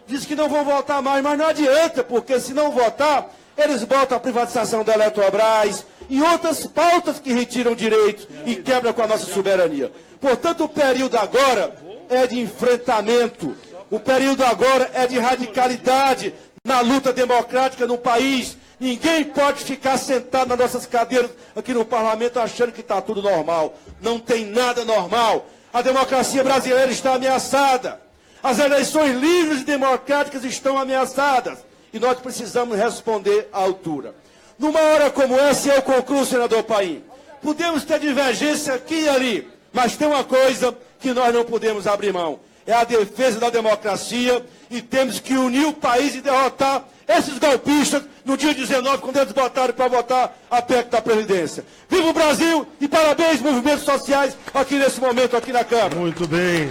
diz que não vão votar mais, mas não adianta, porque se não votar, eles botam a privatização da Eletrobras e outras pautas que retiram direitos e quebram com a nossa soberania. Portanto, o período agora é de enfrentamento, o período agora é de radicalidade na luta democrática no país. Ninguém pode ficar sentado nas nossas cadeiras aqui no parlamento achando que está tudo normal. Não tem nada normal. A democracia brasileira está ameaçada. As eleições livres e democráticas estão ameaçadas. E nós precisamos responder à altura. Numa hora como essa, eu concluo, senador Paim, podemos ter divergência aqui e ali, mas tem uma coisa que nós não podemos abrir mão. É a defesa da democracia e temos que unir o país e derrotar esses golpistas no dia 19, quando eles botaram para votar a PEC da Previdência. Viva o Brasil e parabéns, movimentos sociais, aqui nesse momento, aqui na Câmara. Muito bem.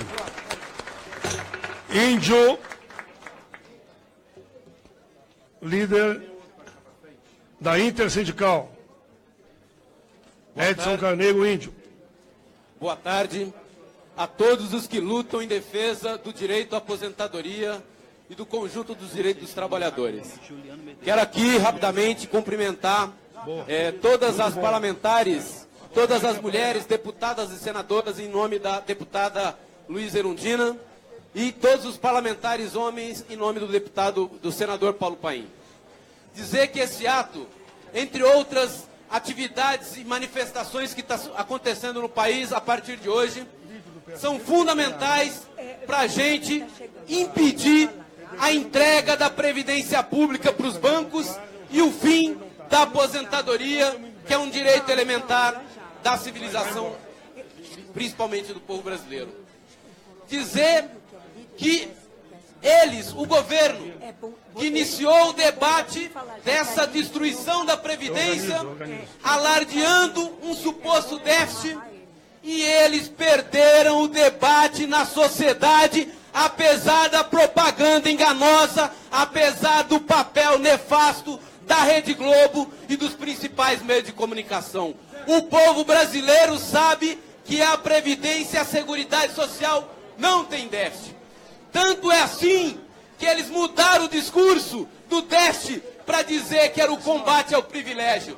Índio, líder da Intersindical. Edson Carneiro, Índio. Boa tarde a todos os que lutam em defesa do direito à aposentadoria e do conjunto dos direitos dos trabalhadores. Quero aqui rapidamente cumprimentar todas as parlamentares, todas as mulheres, deputadas e senadoras, em nome da deputada Luísa Erundina, e todos os parlamentares homens, em nome do senador Paulo Paim. Dizer que esse ato, entre outras atividades e manifestações que estão acontecendo no país a partir de hoje, são fundamentais para a gente impedir a entrega da Previdência Pública para os bancos e o fim da aposentadoria, que é um direito elementar da civilização, principalmente do povo brasileiro. Dizer que eles, o governo, que iniciou o debate dessa destruição da Previdência, alardeando um suposto déficit, e eles perderam o debate na sociedade, apesar da propaganda enganosa, apesar do papel nefasto da Rede Globo e dos principais meios de comunicação. O povo brasileiro sabe que a Previdência e a Seguridade Social não tem déficit. Tanto é assim que eles mudaram o discurso do déficit para dizer que era o combate ao privilégio.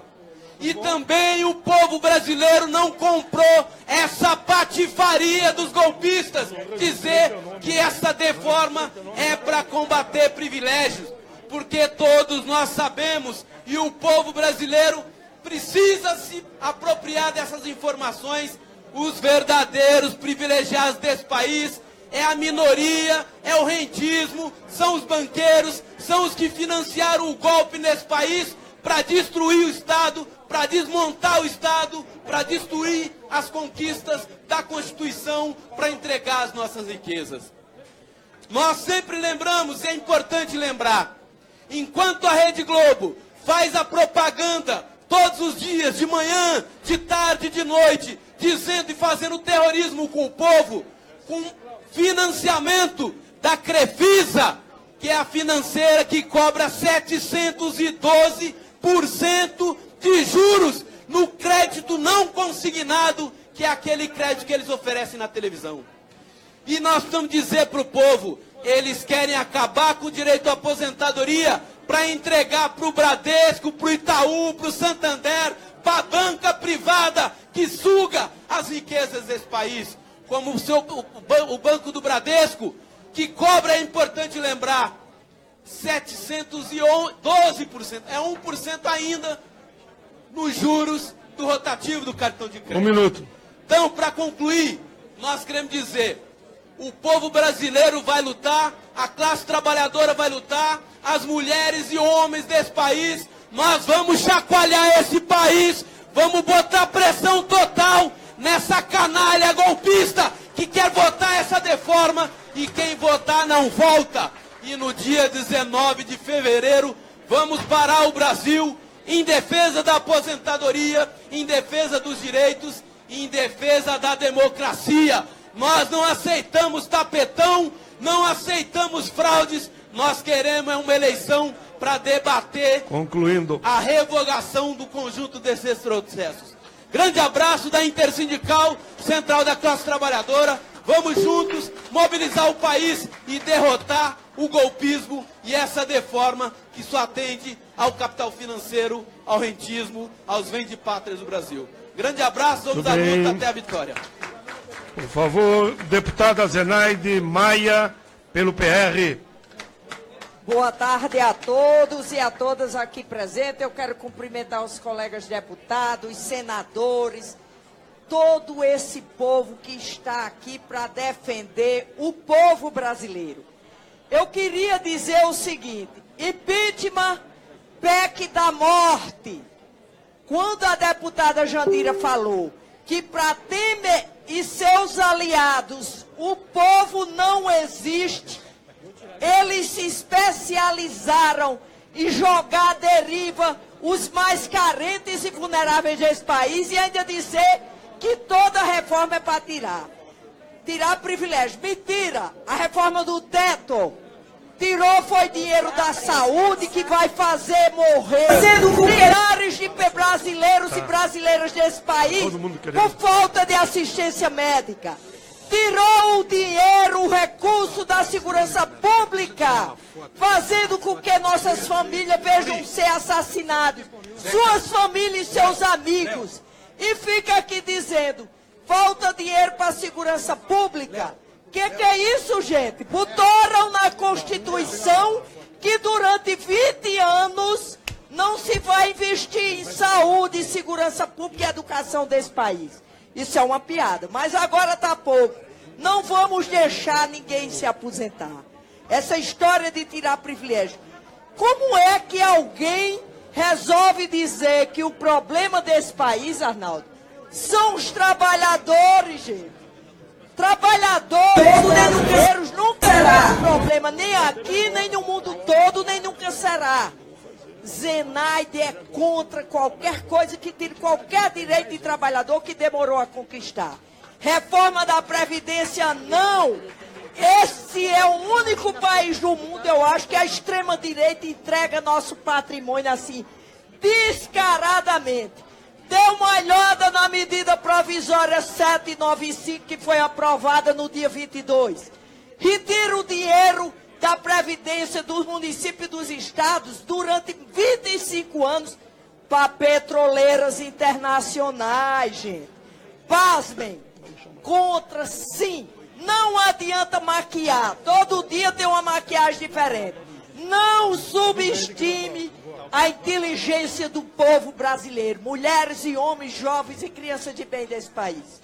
E também o povo brasileiro não comprou essa patifaria dos golpistas, dizer que essa deforma é para combater privilégios. Porque todos nós sabemos, e o povo brasileiro precisa se apropriar dessas informações, os verdadeiros privilegiados desse país é a minoria, é o rentismo, são os banqueiros, são os que financiaram o golpe nesse país para destruir o Estado, para desmontar o Estado, para destruir as conquistas da Constituição, para entregar as nossas riquezas. Nós sempre lembramos, e é importante lembrar, enquanto a Rede Globo faz a propaganda todos os dias, de manhã, de tarde, de noite, dizendo e fazendo terrorismo com o povo, com financiamento da Crefisa, que é a financeira que cobra 712% de juros no crédito não consignado, que é aquele crédito que eles oferecem na televisão. E nós precisamos dizer para o povo, eles querem acabar com o direito à aposentadoria para entregar para o Bradesco, para o Itaú, para o Santander, para a banca privada que suga as riquezas desse país. como o Banco do Bradesco, que cobra, é importante lembrar, 712%, é 1% ainda nos juros do rotativo do cartão de crédito. 1 minuto. Então, para concluir, nós queremos dizer, o povo brasileiro vai lutar, a classe trabalhadora vai lutar, as mulheres e homens desse país, nós vamos chacoalhar esse país, vamos botar pressão total nessa canalha golpista que quer votar essa deforma, e quem votar não volta. E no dia 19 de fevereiro, vamos parar o Brasil em defesa da aposentadoria, em defesa dos direitos, em defesa da democracia. Nós não aceitamos tapetão, não aceitamos fraudes, nós queremos uma eleição para debater Concluindo. a revogação do conjunto desses processos. Grande abraço da Intersindical Central da Classe Trabalhadora. Vamos juntos mobilizar o país e derrotar o golpismo e essa deforma que só atende ao capital financeiro, ao rentismo, aos vende-pátrias do Brasil. Grande abraço, vamos à luta até a vitória. Por favor, deputada Zenaide Maia, pelo PR. Boa tarde a todos e a todas aqui presentes. Eu quero cumprimentar os colegas deputados, senadores, todo esse povo que está aqui para defender o povo brasileiro. Eu queria dizer o seguinte: impeachment, PEC da morte. Quando a deputada Jandira falou que para Temer e seus aliados o povo não existe, eles se especializaram em jogar à deriva os mais carentes e vulneráveis desse país e ainda dizer que toda reforma é para tirar privilégio. Mentira! A reforma do teto tirou foi dinheiro da saúde que vai fazer morrer milhares de brasileiros e brasileiras desse país por falta de assistência médica. Tirou o dinheiro, o recurso da segurança pública, fazendo com que nossas famílias vejam ser assassinadas, suas famílias e seus amigos. E fica aqui dizendo, falta dinheiro para a segurança pública. Que é isso, gente? Botaram na Constituição que durante 20 anos não se vai investir em saúde, segurança pública e educação desse país. Isso é uma piada, mas agora está pouco. Não vamos deixar ninguém se aposentar. Essa história de tirar privilégio. Como é que alguém resolve dizer que o problema desse país, Arnaldo, são os trabalhadores, gente? Trabalhadores brasileiros nunca será problema, nem aqui, nem no mundo todo, nem nunca será. Zenaide é contra qualquer coisa que tire qualquer direito de trabalhador que demorou a conquistar. Reforma da Previdência, não. Esse é o único país do mundo, eu acho, que a extrema-direita entrega nosso patrimônio assim, descaradamente. Dê uma olhada na medida provisória 795, que foi aprovada no dia 22. Retira o dinheiro da Previdência dos municípios e dos estados durante 25 anos para petroleiras internacionais, gente. Pasmem. Contra, sim. Não adianta maquiar. Todo dia tem uma maquiagem diferente. Não subestime a inteligência do povo brasileiro. Mulheres e homens, jovens e crianças de bem desse país.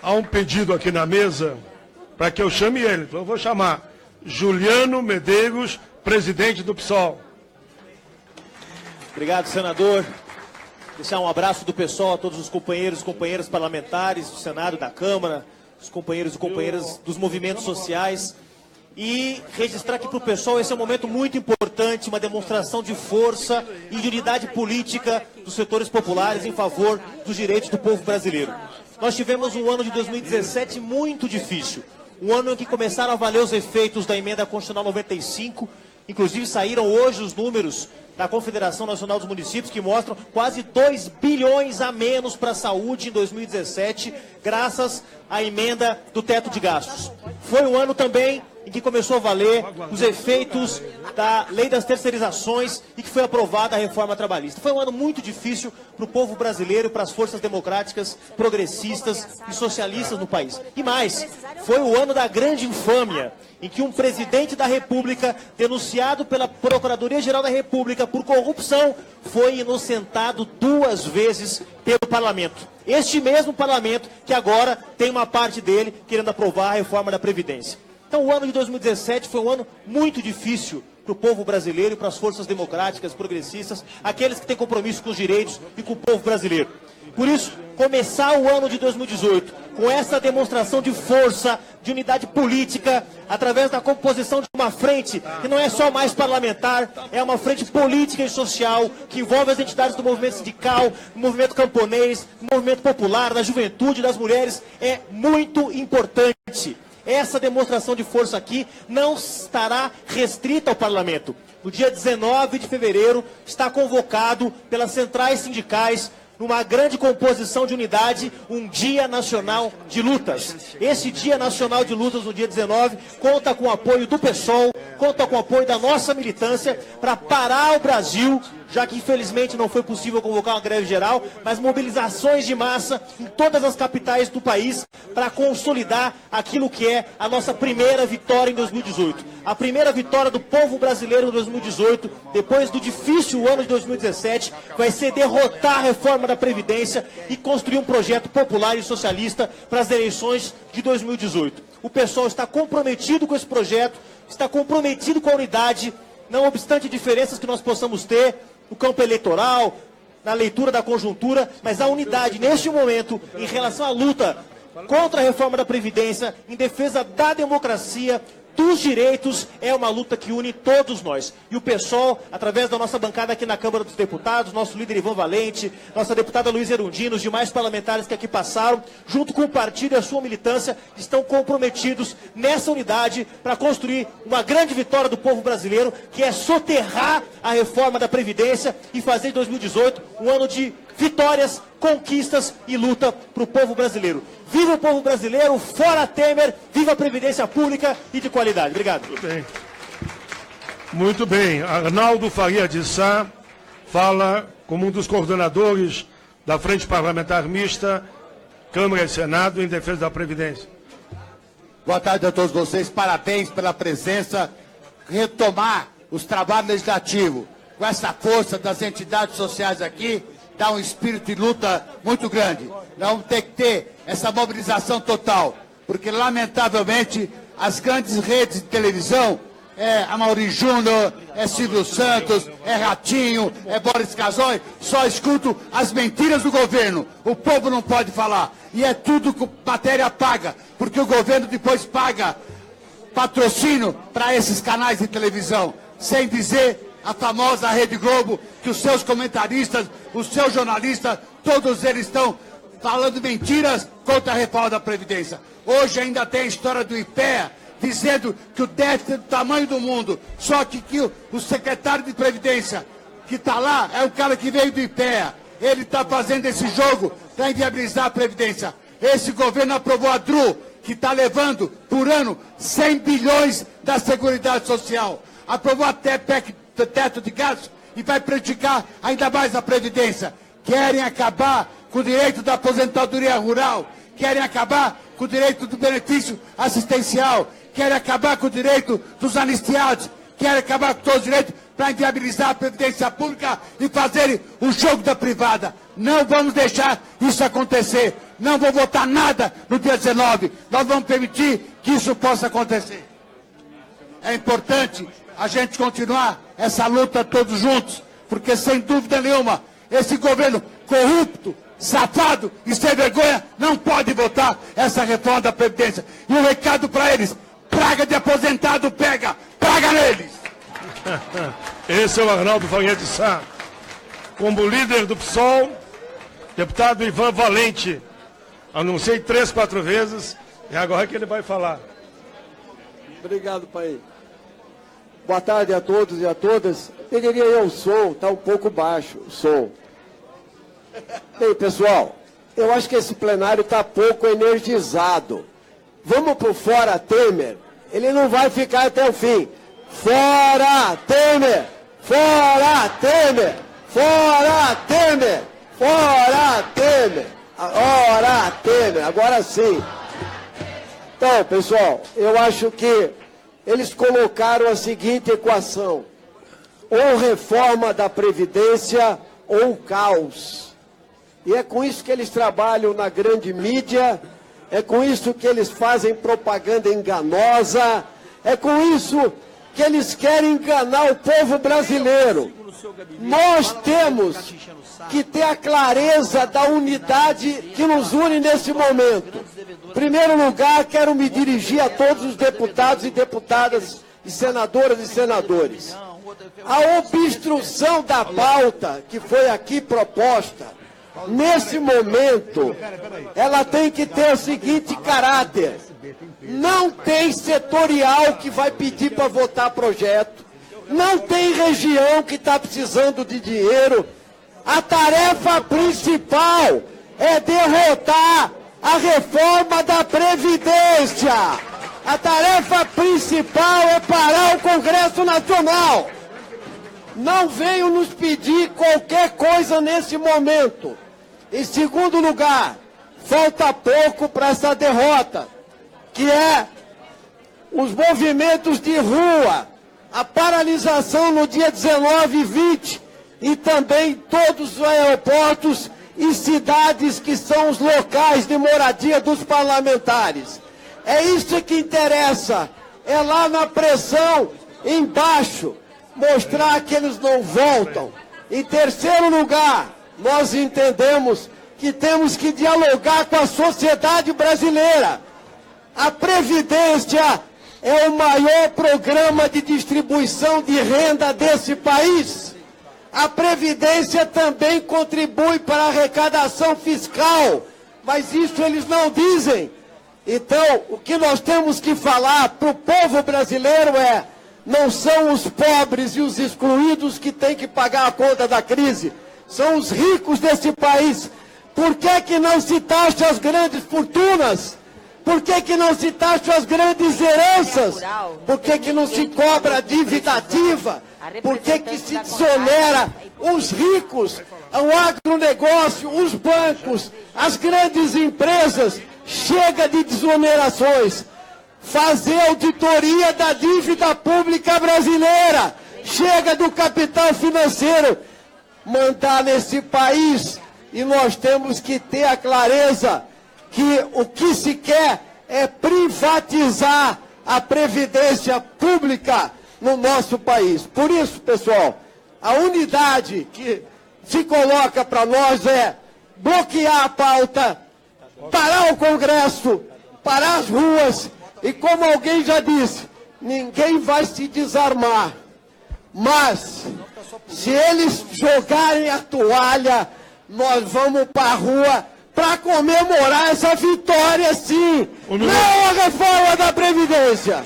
Há um pedido aqui na mesa para que eu chame ele. Então eu vou chamar Juliano Medeiros, presidente do PSOL. Obrigado, senador. Deixar um abraço do pessoal a todos os companheiros e companheiras parlamentares do Senado, da Câmara, os companheiros e companheiras dos movimentos sociais. E registrar aqui para o pessoal, esse é um momento muito importante, uma demonstração de força e de unidade política dos setores populares em favor dos direitos do povo brasileiro. Nós tivemos um ano de 2017 muito difícil, um ano em que começaram a valer os efeitos da Emenda Constitucional 95, inclusive saíram hoje os números da Confederação Nacional dos Municípios que mostram quase 2 bilhões a menos para a saúde em 2017, graças à emenda do teto de gastos. Foi um ano também em que começou a valer os efeitos da lei das terceirizações e que foi aprovada a reforma trabalhista. Foi um ano muito difícil para o povo brasileiro, para as forças democráticas, progressistas e socialistas no país. E mais, foi o ano da grande infâmia, em que um presidente da República, denunciado pela Procuradoria-Geral da República por corrupção, foi inocentado 2 vezes pelo Parlamento. Este mesmo Parlamento que agora tem uma parte dele querendo aprovar a reforma da Previdência. Então o ano de 2017 foi um ano muito difícil para o povo brasileiro e para as forças democráticas, progressistas, aqueles que têm compromisso com os direitos e com o povo brasileiro. Por isso, começar o ano de 2018 com essa demonstração de força, de unidade política, através da composição de uma frente que não é só mais parlamentar, é uma frente política e social que envolve as entidades do movimento sindical, do movimento camponês, do movimento popular, da juventude, das mulheres, é muito importante. Essa demonstração de força aqui não estará restrita ao parlamento. No dia 19 de fevereiro está convocado pelas centrais sindicais, numa grande composição de unidade, um Dia Nacional de Lutas. Esse Dia Nacional de Lutas, no dia 19, conta com o apoio do PSOL, conta com o apoio da nossa militância para parar o Brasil, já que infelizmente não foi possível convocar uma greve geral, mas mobilizações de massa em todas as capitais do país para consolidar aquilo que é a nossa primeira vitória em 2018. A primeira vitória do povo brasileiro em 2018, depois do difícil ano de 2017, vai ser derrotar a reforma da Previdência e construir um projeto popular e socialista para as eleições de 2018. O pessoal está comprometido com esse projeto, está comprometido com a unidade, não obstante diferenças que nós possamos ter no campo eleitoral, na leitura da conjuntura, mas a unidade neste momento em relação à luta contra a reforma da Previdência, em defesa da democracia, dos direitos, é uma luta que une todos nós. E o PSOL, através da nossa bancada aqui na Câmara dos Deputados, nosso líder Ivan Valente, nossa deputada Luiz Erundina, os demais parlamentares que aqui passaram, junto com o partido e a sua militância, estão comprometidos nessa unidade para construir uma grande vitória do povo brasileiro, que é soterrar a reforma da Previdência e fazer de 2018 um ano de vitórias, conquistas e luta para o povo brasileiro. Viva o povo brasileiro, fora Temer, viva a Previdência Pública e de qualidade. Obrigado. Muito bem. Muito bem. Arnaldo Faria de Sá fala como um dos coordenadores da Frente Parlamentar Mista, Câmara e Senado, em defesa da Previdência. Boa tarde a todos vocês, parabéns pela presença. Retomar os trabalhos legislativos com essa força das entidades sociais aqui, dá um espírito de luta muito grande. Nós vamos ter que ter essa mobilização total, porque lamentavelmente as grandes redes de televisão, Amaury Júnior, Silvio Santos, Ratinho, Boris Casoy, só escutam as mentiras do governo. O povo não pode falar. E é tudo com matéria paga, porque o governo depois paga patrocínio para esses canais de televisão, sem dizer a famosa Rede Globo, que os seus comentaristas, os seus jornalistas, todos eles estão falando mentiras contra a reforma da Previdência. Hoje ainda tem a história do IPEA, dizendo que o déficit é do tamanho do mundo, só que o secretário de Previdência que está lá é o cara que veio do IPEA. Ele está fazendo esse jogo para inviabilizar a Previdência. Esse governo aprovou a DRU, que está levando por ano 100 bilhões da Seguridade Social. Aprovou até teto de gastos e vai prejudicar ainda mais a Previdência. Querem acabar com o direito da aposentadoria rural, querem acabar com o direito do benefício assistencial, querem acabar com o direito dos anistiados, querem acabar com todos os direitos para inviabilizar a Previdência Pública e fazerem o jogo da privada. Não vamos deixar isso acontecer. Não vou votar nada no dia 19. Nós vamos permitir que isso possa acontecer. É importante a gente continuar essa luta todos juntos, porque sem dúvida nenhuma, esse governo corrupto, safado e sem vergonha não pode votar essa reforma da Previdência. E um recado para eles: praga de aposentado pega, praga neles! Esse é o Arnaldo Faria de Sá. Como líder do PSOL, deputado Ivan Valente. Anunciei 3, 4 vezes e agora é que ele vai falar. Obrigado, pai. Boa tarde a todos e a todas. Eu diria o som, está um pouco baixo o som. Bem, pessoal, eu acho que esse plenário está pouco energizado. Vamos para o fora Temer ele não vai ficar até o fim. Fora Temer! Fora Temer! Fora Temer! Fora Temer! Fora Temer! Agora sim. Então, pessoal, eu acho que eles colocaram a seguinte equação: ou reforma da Previdência ou caos. E é com isso que eles trabalham na grande mídia, é com isso que eles fazem propaganda enganosa, é com isso que eles querem enganar o povo brasileiro. Nós temos que ter a clareza da unidade que nos une nesse momento. Em primeiro lugar, quero me dirigir a todos os deputados e deputadas, e senadoras e senadores. A obstrução da pauta que foi aqui proposta, nesse momento, ela tem que ter o seguinte caráter: não tem setorial que vai pedir para votar projeto, não tem região que está precisando de dinheiro. A tarefa principal é derrotar a reforma da Previdência. A tarefa principal é parar o Congresso Nacional. Não venham nos pedir qualquer coisa nesse momento. Em segundo lugar, falta pouco para essa derrota, que é os movimentos de rua, a paralisação no dia 19 e 20, e também todos os aeroportos e cidades que são os locais de moradia dos parlamentares. É isso que interessa, é lá na pressão, embaixo, mostrar que eles não voltam. Em terceiro lugar, nós entendemos que temos que dialogar com a sociedade brasileira. A Previdência é o maior programa de distribuição de renda desse país. A Previdência também contribui para a arrecadação fiscal, mas isso eles não dizem. Então, o que nós temos que falar para o povo brasileiro é: não são os pobres e os excluídos que têm que pagar a conta da crise, são os ricos desse país. Por que não se taxa as grandes fortunas? Por que não se taxa as grandes heranças? Por que não se cobra a dívida ativa? Por que se desonera os ricos, o agronegócio, os bancos, as grandes empresas? Chega de desonerações. Fazer auditoria da dívida pública brasileira. Chega do capital financeiro. Mandar nesse país. E nós temos que ter a clareza que o que se quer é privatizar a previdência pública no nosso país. Por isso, pessoal, a unidade que se coloca para nós é bloquear a pauta, parar o Congresso, parar as ruas, e como alguém já disse, ninguém vai se desarmar. Mas, se eles jogarem a toalha, nós vamos para a rua para comemorar essa vitória, sim. Não a reforma da Previdência.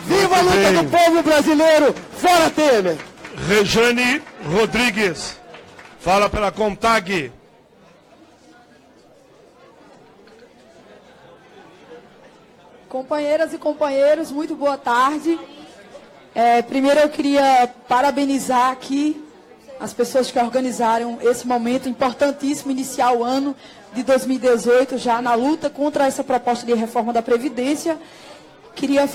Viva a luta do povo brasileiro, fora Temer. Rejane Rodrigues, fala pela CONTAG. Companheiras e companheiros, muito boa tarde. Primeiro eu queria parabenizar aqui as pessoas que organizaram esse momento importantíssimo, iniciar o ano de 2018, já na luta contra essa proposta de reforma da Previdência. Queria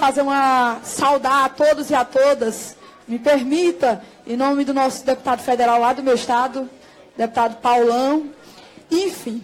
saudar a todos e a todas, me permita, em nome do nosso deputado federal lá do meu estado, deputado Paulão. Enfim,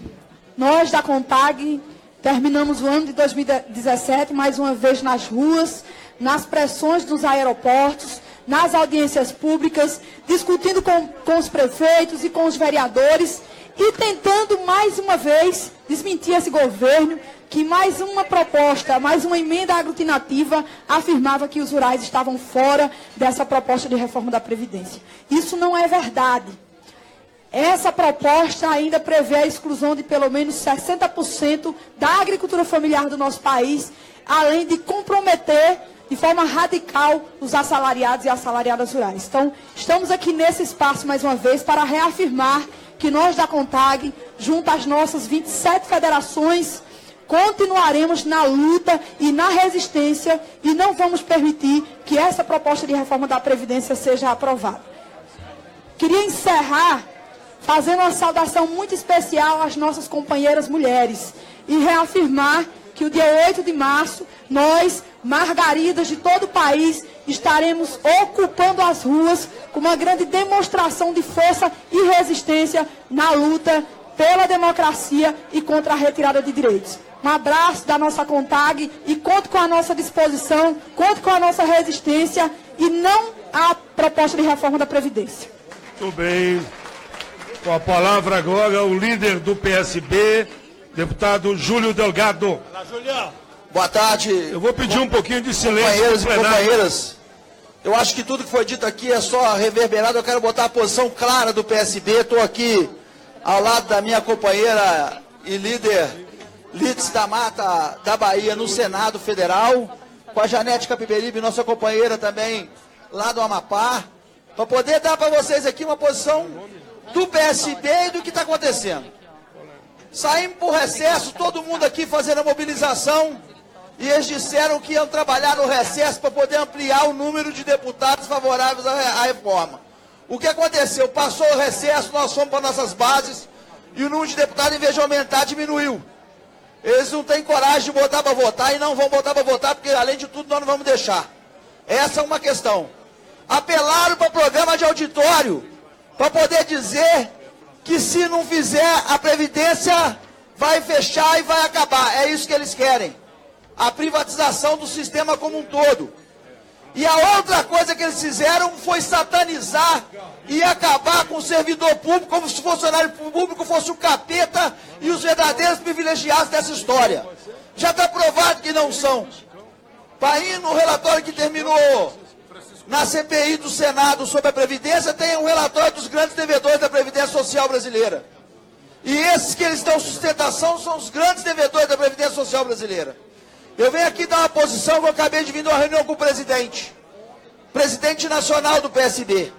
nós da CONTAG terminamos o ano de 2017, mais uma vez nas ruas, nas pressões dos aeroportos, nas audiências públicas, discutindo com os prefeitos e com os vereadores e tentando mais uma vez desmentir esse governo que mais uma proposta, mais uma emenda aglutinativa afirmava que os rurais estavam fora dessa proposta de reforma da Previdência. Isso não é verdade. Essa proposta ainda prevê a exclusão de pelo menos 60% da agricultura familiar do nosso país, além de comprometer de forma radical os assalariados e assalariadas rurais. Então, estamos aqui nesse espaço mais uma vez para reafirmar que nós da CONTAG, junto às nossas 27 federações continuaremos na luta e na resistência e não vamos permitir que essa proposta de reforma da Previdência seja aprovada. Queria encerrar fazendo uma saudação muito especial às nossas companheiras mulheres e reafirmar que o dia 8 de março, nós, margaridas de todo o país, estaremos ocupando as ruas com uma grande demonstração de força e resistência na luta pela democracia e contra a retirada de direitos. Um abraço da nossa CONTAG e conto com a nossa disposição, conto com a nossa resistência e não a proposta de reforma da Previdência. Muito bem. Com a palavra agora o líder do PSB, deputado Júlio Delgado. Olá, Julião. Boa tarde. Eu vou pedir um pouquinho de silêncio. Companheiros e companheiras, eu acho que tudo que foi dito aqui é só reverberado. Eu quero botar a posição clara do PSB. Estou aqui ao lado da minha companheira e líder Lídice da Mata da Bahia no Senado Federal, com a Janete Capiberibe, nossa companheira também lá do Amapá, para poder dar para vocês aqui uma posição do PSB e do que está acontecendo. Saímos por recesso, todo mundo aqui fazendo a mobilização, e eles disseram que iam trabalhar no recesso para poder ampliar o número de deputados favoráveis à reforma. O que aconteceu? Passou o recesso, nós fomos para nossas bases, e o número de deputados, em vez de aumentar, diminuiu. Eles não têm coragem de botar para votar, e não vão botar para votar, porque além de tudo nós não vamos deixar. Essa é uma questão. Apelaram para programa de auditório, para poder dizer que se não fizer a Previdência vai fechar e vai acabar. É isso que eles querem. A privatização do sistema como um todo. E a outra coisa que eles fizeram foi satanizar e acabar com o servidor público, como se o funcionário público fosse o capeta e os verdadeiros privilegiados dessa história. Já está provado que não são. Para ir no relatório que terminou na CPI do Senado sobre a Previdência, tem um relatório dos grandes devedores da Previdência Social brasileira. E esses que eles dão sustentação são os grandes devedores da Previdência Social brasileira. Eu venho aqui dar uma posição que eu acabei de vir de uma reunião com o presidente nacional do PSB.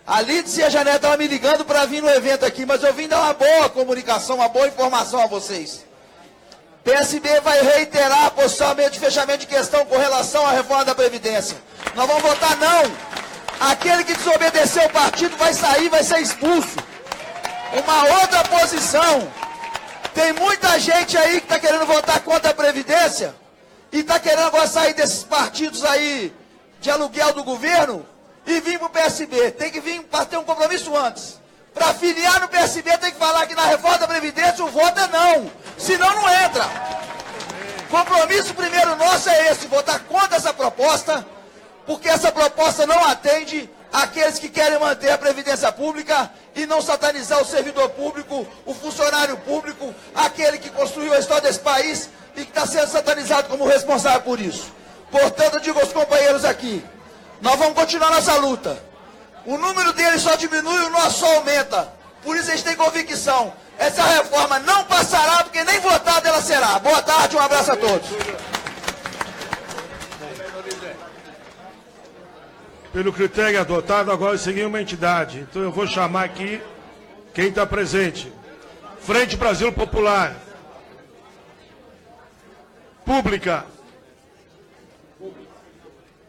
A Lídice e a Janete estavam me ligando para vir no evento aqui, mas eu vim dar uma boa comunicação, uma boa informação a vocês. PSB vai reiterar a posição de fechamento de questão com relação à reforma da Previdência. Nós vamos votar não. Aquele que desobedecer o partido vai sair, vai ser expulso. Uma outra posição. Tem muita gente aí que está querendo votar contra a Previdência e está querendo agora sair desses partidos aí de aluguel do governo e vir para o PSB. Tem que vir para ter um compromisso antes. Para filiar no PSB tem que falar que na reforma da Previdência o voto é não. Senão não entra. Compromisso primeiro nosso é esse, votar contra essa proposta, porque essa proposta não atende àqueles que querem manter a Previdência Pública e não satanizar o servidor público, o funcionário público, aquele que construiu a história desse país e que está sendo satanizado como responsável por isso. Portanto, eu digo aos companheiros aqui, nós vamos continuar nossa luta. O número deles só diminui, o nosso só aumenta. Por isso a gente tem convicção. Essa reforma não passará, porque nem votada ela será. Boa tarde, um abraço a todos. Pelo critério adotado, agora seria uma entidade. Então eu vou chamar aqui quem está presente. Frente Brasil Popular. Pública.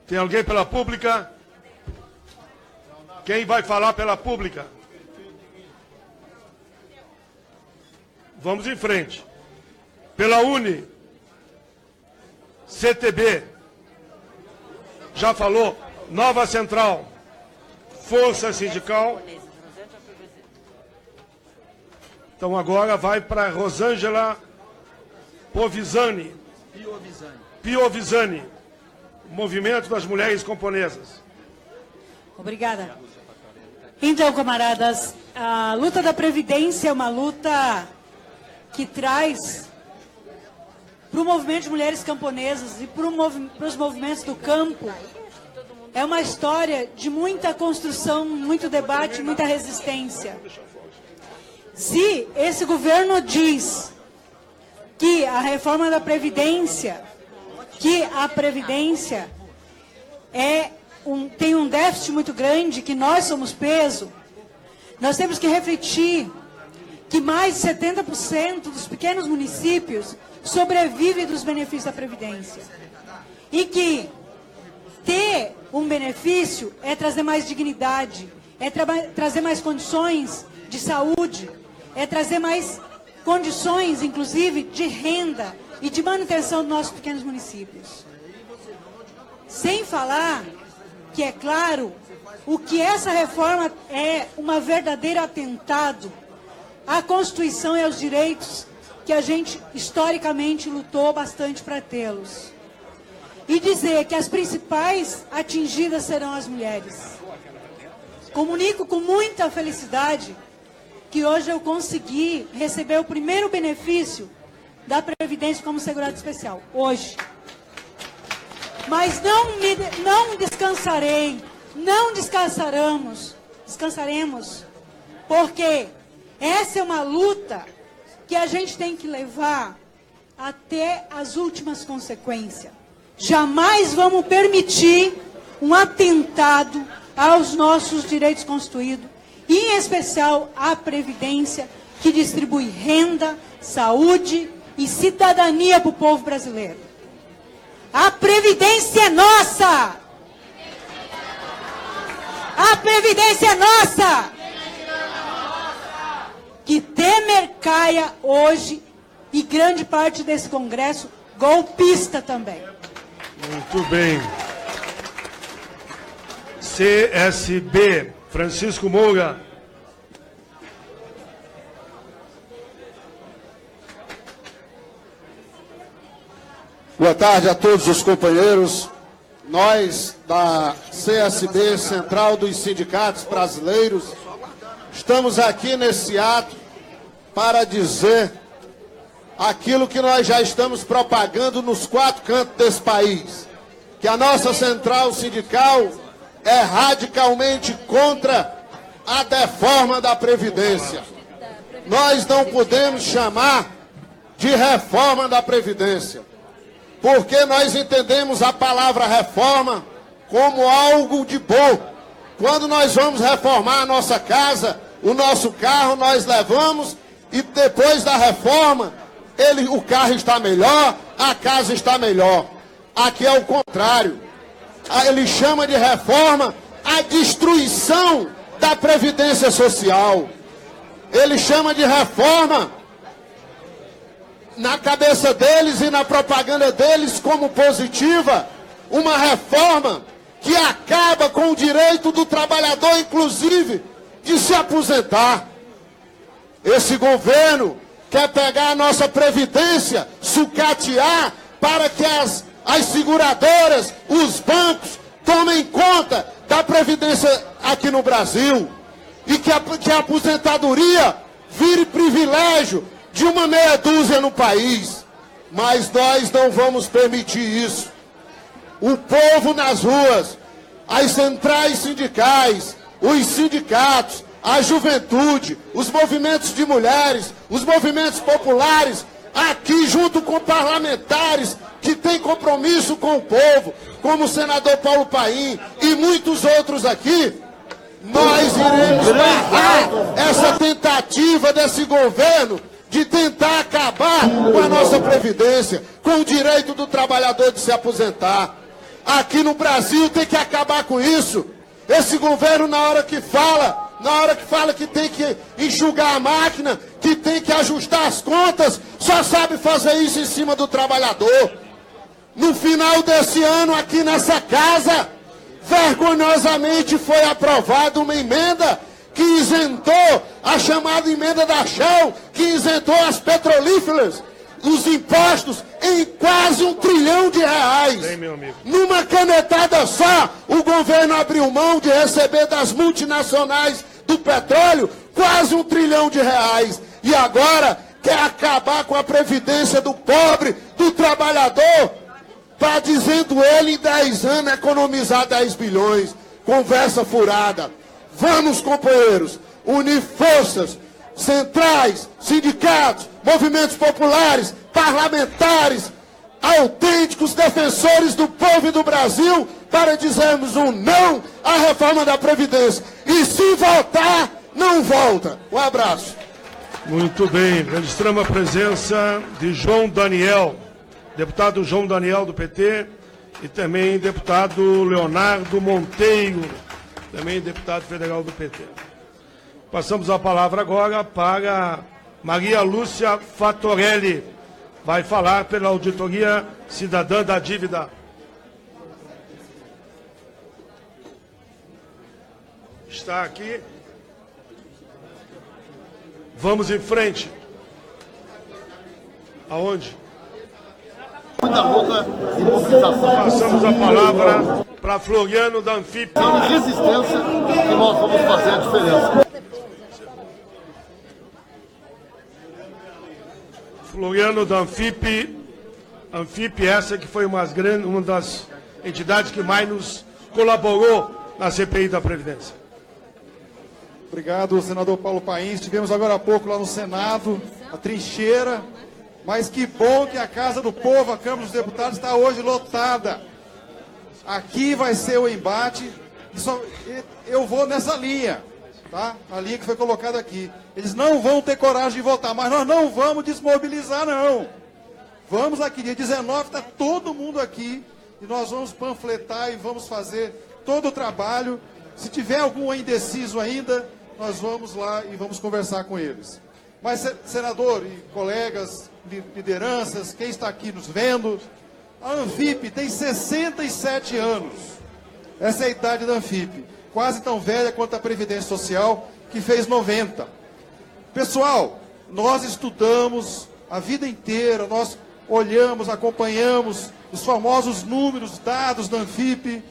Tem alguém pela Pública? Quem vai falar pela Pública? Vamos em frente. Pela UNE. CTB. Já falou. Nova Central. Força Sindical. Então agora vai para Rosângela Piovizani. Piovizani. Movimento das Mulheres Camponesas. Obrigada. Então, camaradas, a luta da Previdência é uma luta que traz para o movimento de mulheres camponesas e para os movimentos do campo, é uma história de muita construção, muito debate, muita resistência. Se esse governo diz que a reforma da Previdência, que a Previdência tem um déficit muito grande, que nós somos peso, nós temos que refletir que mais de 70% dos pequenos municípios sobrevivem dos benefícios da Previdência. E que ter um benefício é trazer mais dignidade, é trazer mais condições de saúde, é trazer mais condições, inclusive, de renda e de manutenção dos nossos pequenos municípios. Sem falar que, é claro, o que essa reforma é um verdadeiro atentado à Constituição e aos direitos que a gente, historicamente, lutou bastante para tê-los. E dizer que as principais atingidas serão as mulheres. Comunico com muita felicidade que hoje eu consegui receber o primeiro benefício da Previdência como segurado especial. Hoje. Mas não descansarei, não descansaremos, porque essa é uma luta que a gente tem que levar até as últimas consequências. Jamais vamos permitir um atentado aos nossos direitos constituídos, em especial à Previdência, que distribui renda, saúde e cidadania para o povo brasileiro. A Previdência é nossa! A Previdência é nossa! Que Temer caia hoje e grande parte desse Congresso golpista também. Muito bem. CSB, Francisco Moura. Boa tarde a todos os companheiros. Nós, da CSB, Central dos Sindicatos Brasileiros, estamos aqui nesse ato para dizer aquilo que nós já estamos propagando nos 4 cantos desse país, que a nossa central sindical é radicalmente contra a reforma da Previdência. Nós não podemos chamar de reforma da Previdência, porque nós entendemos a palavra reforma como algo de bom. Quando nós vamos reformar a nossa casa, o nosso carro, nós levamos e depois da reforma, o carro está melhor, a casa está melhor. Aqui é o contrário. Ele chama de reforma a destruição da Previdência Social. Ele chama de reforma, na cabeça deles e na propaganda deles, como positiva, uma reforma que acaba com o direito do trabalhador, inclusive, de se aposentar. Esse governo quer pegar a nossa Previdência, sucatear, para que as seguradoras, os bancos, tomem conta da Previdência aqui no Brasil. E que a aposentadoria vire privilégio de uma meia dúzia no país. Mas nós não vamos permitir isso. O povo nas ruas, as centrais sindicais, os sindicatos, a juventude, os movimentos de mulheres, os movimentos populares, aqui junto com parlamentares que têm compromisso com o povo, como o senador Paulo Paim e muitos outros aqui, nós iremos barrar essa tentativa desse governo de tentar acabar com a nossa Previdência, com o direito do trabalhador de se aposentar. Aqui no Brasil tem que acabar com isso. Esse governo, na hora que fala que tem que enxugar a máquina, que tem que ajustar as contas, só sabe fazer isso em cima do trabalhador. No final desse ano, aqui nessa casa, vergonhosamente foi aprovada uma emenda que isentou a chamada emenda da Shell, que isentou as petrolíferas, os impostos em quase R$1 trilhão. Bem, meu amigo. Numa canetada só, o governo abriu mão de receber das multinacionais do petróleo quase R$1 trilhão. E agora quer acabar com a previdência do pobre, do trabalhador, para, dizendo ele, em 10 anos economizar 10 bilhões. Conversa furada. Vamos, companheiros, unir forças, centrais, sindicatos, movimentos populares, parlamentares, autênticos defensores do povo e do Brasil, para dizermos um não à reforma da Previdência. E se voltar, não volta. Um abraço. Muito bem, registramos a presença de João Daniel, deputado João Daniel do PT, e também deputado Leonardo Monteiro, também deputado federal do PT. Passamos a palavra agora para Maria Lúcia Fatorelli, vai falar pela Auditoria Cidadã da Dívida. Está aqui. Vamos em frente. Aonde? Muita luta e mobilização. Passamos a palavra para Floriano da Anfip. Então, de resistência que nós vamos fazer a diferença. Floriano da Anfip. Anfip, essa que foi uma das entidades que mais nos colaborou na CPI da Previdência. Obrigado, senador Paulo Paim. Estivemos agora há pouco lá no Senado, a trincheira, mas que bom que a Casa do Povo, a Câmara dos Deputados, está hoje lotada. Aqui vai ser o embate, eu vou nessa linha, tá? A linha que foi colocada aqui. Eles não vão ter coragem de votar, mas nós não vamos desmobilizar, não. Vamos aqui, dia 19, está todo mundo aqui, e nós vamos panfletar e vamos fazer todo o trabalho. Se tiver algum indeciso ainda, nós vamos lá e vamos conversar com eles. Mas, senador e colegas, lideranças, quem está aqui nos vendo, a Anfip tem 67 anos. Essa é a idade da Anfip, quase tão velha quanto a Previdência Social, que fez 90. Pessoal, nós estudamos a vida inteira, nós olhamos, acompanhamos os famosos números, dados da Anfip,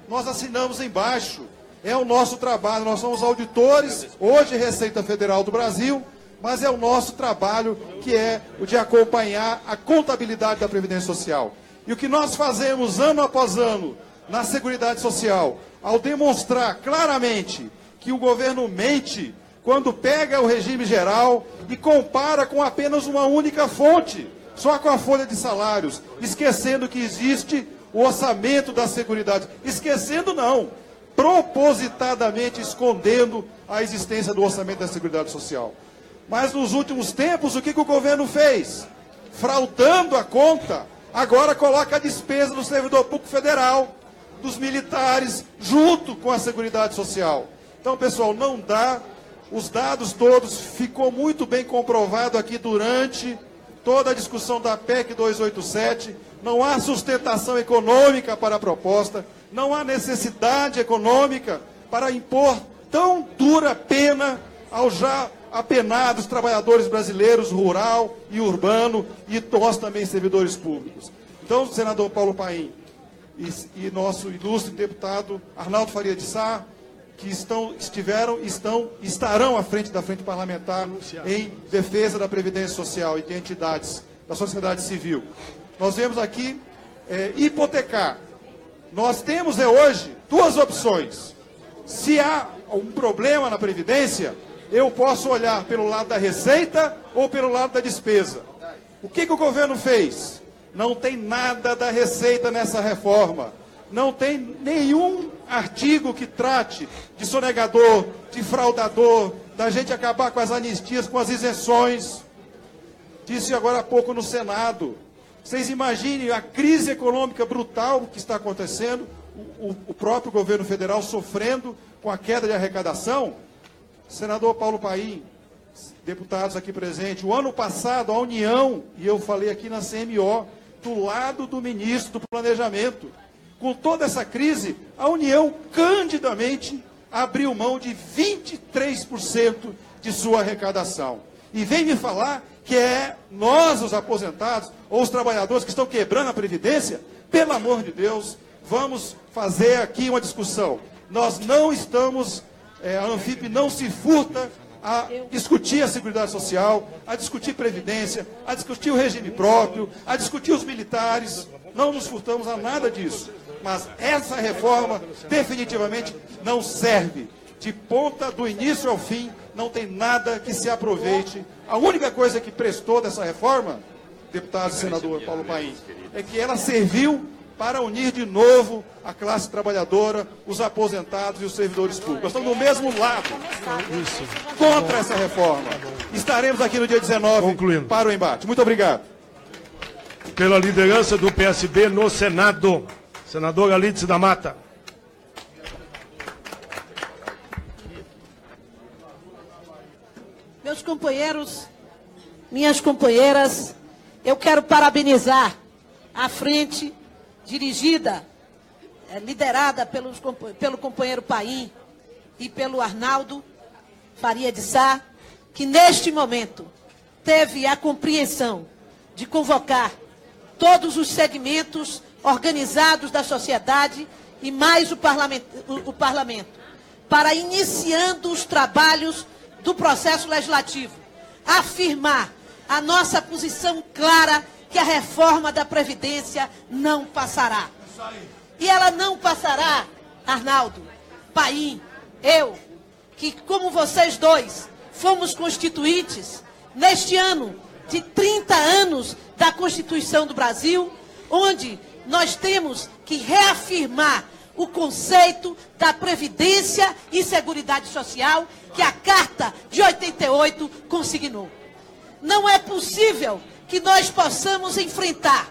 nós assinamos embaixo. É o nosso trabalho, nós somos auditores, hoje Receita Federal do Brasil, mas é o nosso trabalho que é o de acompanhar a contabilidade da Previdência Social. E o que nós fazemos ano após ano na Seguridade Social, ao demonstrar claramente que o governo mente quando pega o regime geral e compara com apenas uma única fonte, só com a folha de salários, esquecendo que existe o orçamento da Seguridade. Esquecendo não, propositadamente escondendo a existência do orçamento da Seguridade Social. Mas nos últimos tempos, o que o governo fez? Fraudando a conta, agora coloca a despesa do servidor público federal, dos militares, junto com a Seguridade Social. Então, pessoal, não dá. Os dados todos, ficou muito bem comprovado aqui durante toda a discussão da PEC 287, não há sustentação econômica para a proposta, não há necessidade econômica para impor tão dura pena aos já apenados trabalhadores brasileiros, rural e urbano, e nós também servidores públicos. Então, senador Paulo Paim e nosso ilustre deputado Arnaldo Faria de Sá, que estarão à frente da Frente Parlamentar em defesa da Previdência Social e de entidades da sociedade civil. Nós vemos aqui hipotecar. Nós temos hoje duas opções. Se há um problema na Previdência, eu posso olhar pelo lado da receita ou pelo lado da despesa. O que o governo fez? Não tem nada da receita nessa reforma. Não tem nenhum artigo que trate de sonegador, de fraudador, da gente acabar com as anistias, com as isenções. Disse agora há pouco no Senado. Vocês imaginem a crise econômica brutal que está acontecendo, o próprio governo federal sofrendo com a queda de arrecadação. Senador Paulo Paim, deputados aqui presentes, o ano passado a União, e eu falei aqui na CMO, do lado do ministro do Planejamento, com toda essa crise, a União candidamente abriu mão de 23% de sua arrecadação. E vem me falar que é nós, os aposentados, ou os trabalhadores que estão quebrando a Previdência? Pelo amor de Deus, vamos fazer aqui uma discussão. Nós não estamos, a Anfip não se furta a discutir a Seguridade Social, a discutir Previdência, a discutir o regime próprio, a discutir os militares. Não nos furtamos a nada disso. Mas essa reforma definitivamente não serve. De ponta, do início ao fim, não tem nada que se aproveite. A única coisa que prestou dessa reforma, deputado e senador Paulo Paim, é que ela serviu para unir de novo a classe trabalhadora, os aposentados e os servidores públicos. Nós estamos do mesmo lado contra essa reforma. estaremos aqui no dia 19 para o embate. Muito obrigado. Pela liderança do PSB no Senado, senadora Lídice da Mata. Meus companheiros, minhas companheiras, eu quero parabenizar a frente dirigida, liderada pelo companheiro Paim e pelo Arnaldo Faria de Sá, que neste momento teve a compreensão de convocar todos os segmentos organizados da sociedade e mais o parlamento para iniciando os trabalhos do processo legislativo, afirmar a nossa posição clara que a reforma da Previdência não passará. E ela não passará, Arnaldo, Paim, eu, que como vocês dois fomos constituintes neste ano de 30 anos da Constituição do Brasil, onde nós temos que reafirmar o conceito da Previdência e Seguridade Social que a Carta de 88 consignou. Não é possível que nós possamos enfrentar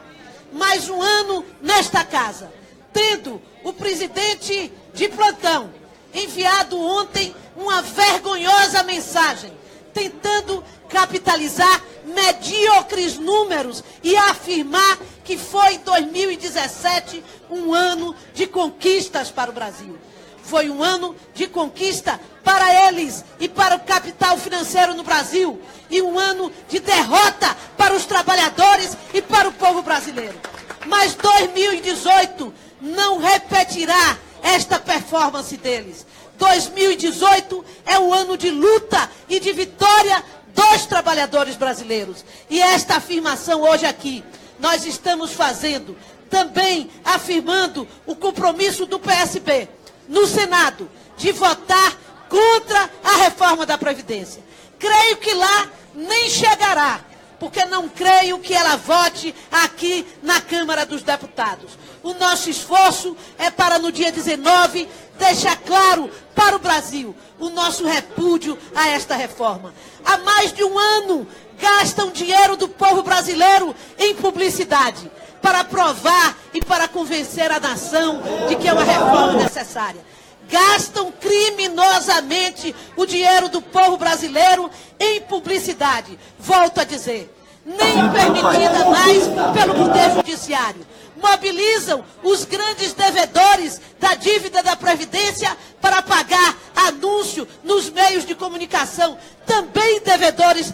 mais um ano nesta casa, tendo o presidente de plantão enviado ontem uma vergonhosa mensagem, tentando capitalizar medíocres números e afirmar que foi 2017 um ano de conquistas para o Brasil. Foi um ano de conquista para eles e para o capital financeiro no Brasil, e um ano de derrota para os trabalhadores e para o povo brasileiro. Mas 2018 não repetirá esta performance deles. 2018 é um ano de luta e de vitória dos trabalhadores brasileiros. E esta afirmação hoje aqui, nós estamos fazendo, também afirmando o compromisso do PSB no Senado de votar contra a reforma da Previdência. Creio que lá nem chegará, porque não creio que ela vote aqui na Câmara dos Deputados. O nosso esforço é para, no dia 19, deixar claro para o Brasil o nosso repúdio a esta reforma. Há mais de um ano gastam dinheiro do povo brasileiro em publicidade para provar e para convencer a nação de que é uma reforma necessária. Gastam criminosamente o dinheiro do povo brasileiro em publicidade. Volto a dizer, nem permitida mais pelo Poder Judiciário. Mobilizam os grandes devedores da dívida da Previdência para pagar anúncio nos meios de comunicação, também devedores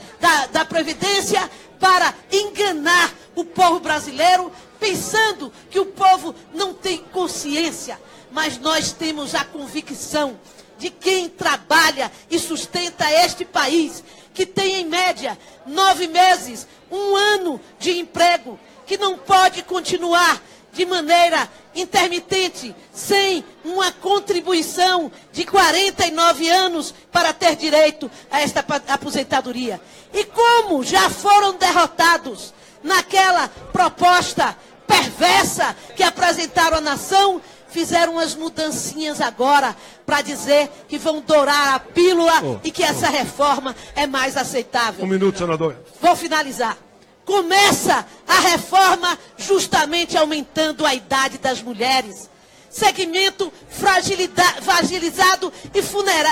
da Previdência, para enganar o povo brasileiro, pensando que o povo não tem consciência. Mas nós temos a convicção de quem trabalha e sustenta este país, que tem em média 9 meses, um ano de emprego, que não pode continuar de maneira intermitente, sem uma contribuição de 49 anos para ter direito a esta aposentadoria. E como já foram derrotados naquela proposta perversa que apresentaram à nação, fizeram umas mudancinhas agora para dizer que vão dourar a pílula e que essa reforma é mais aceitável. Um minuto, senador. Vou finalizar. Começa a reforma justamente aumentando a idade das mulheres. Segmento fragilizado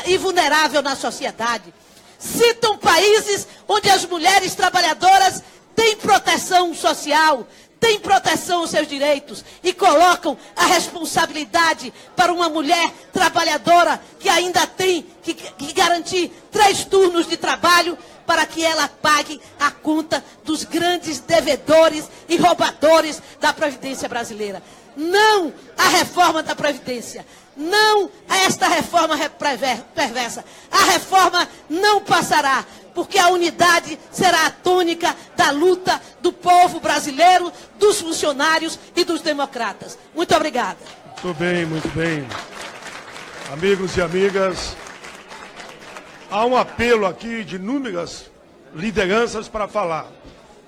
e vulnerável na sociedade. Citam países onde as mulheres trabalhadoras têm proteção social, têm proteção aos seus direitos e colocam a responsabilidade para uma mulher trabalhadora que ainda tem que garantir 3 turnos de trabalho para que ela pague a conta dos grandes devedores e roubadores da Previdência brasileira. Não à reforma da Previdência. Não a esta reforma perversa. A reforma não passará, porque a unidade será a tônica da luta do povo brasileiro, dos funcionários e dos democratas. Muito obrigada. Muito bem, muito bem. Amigos e amigas, há um apelo aqui de inúmeras lideranças para falar.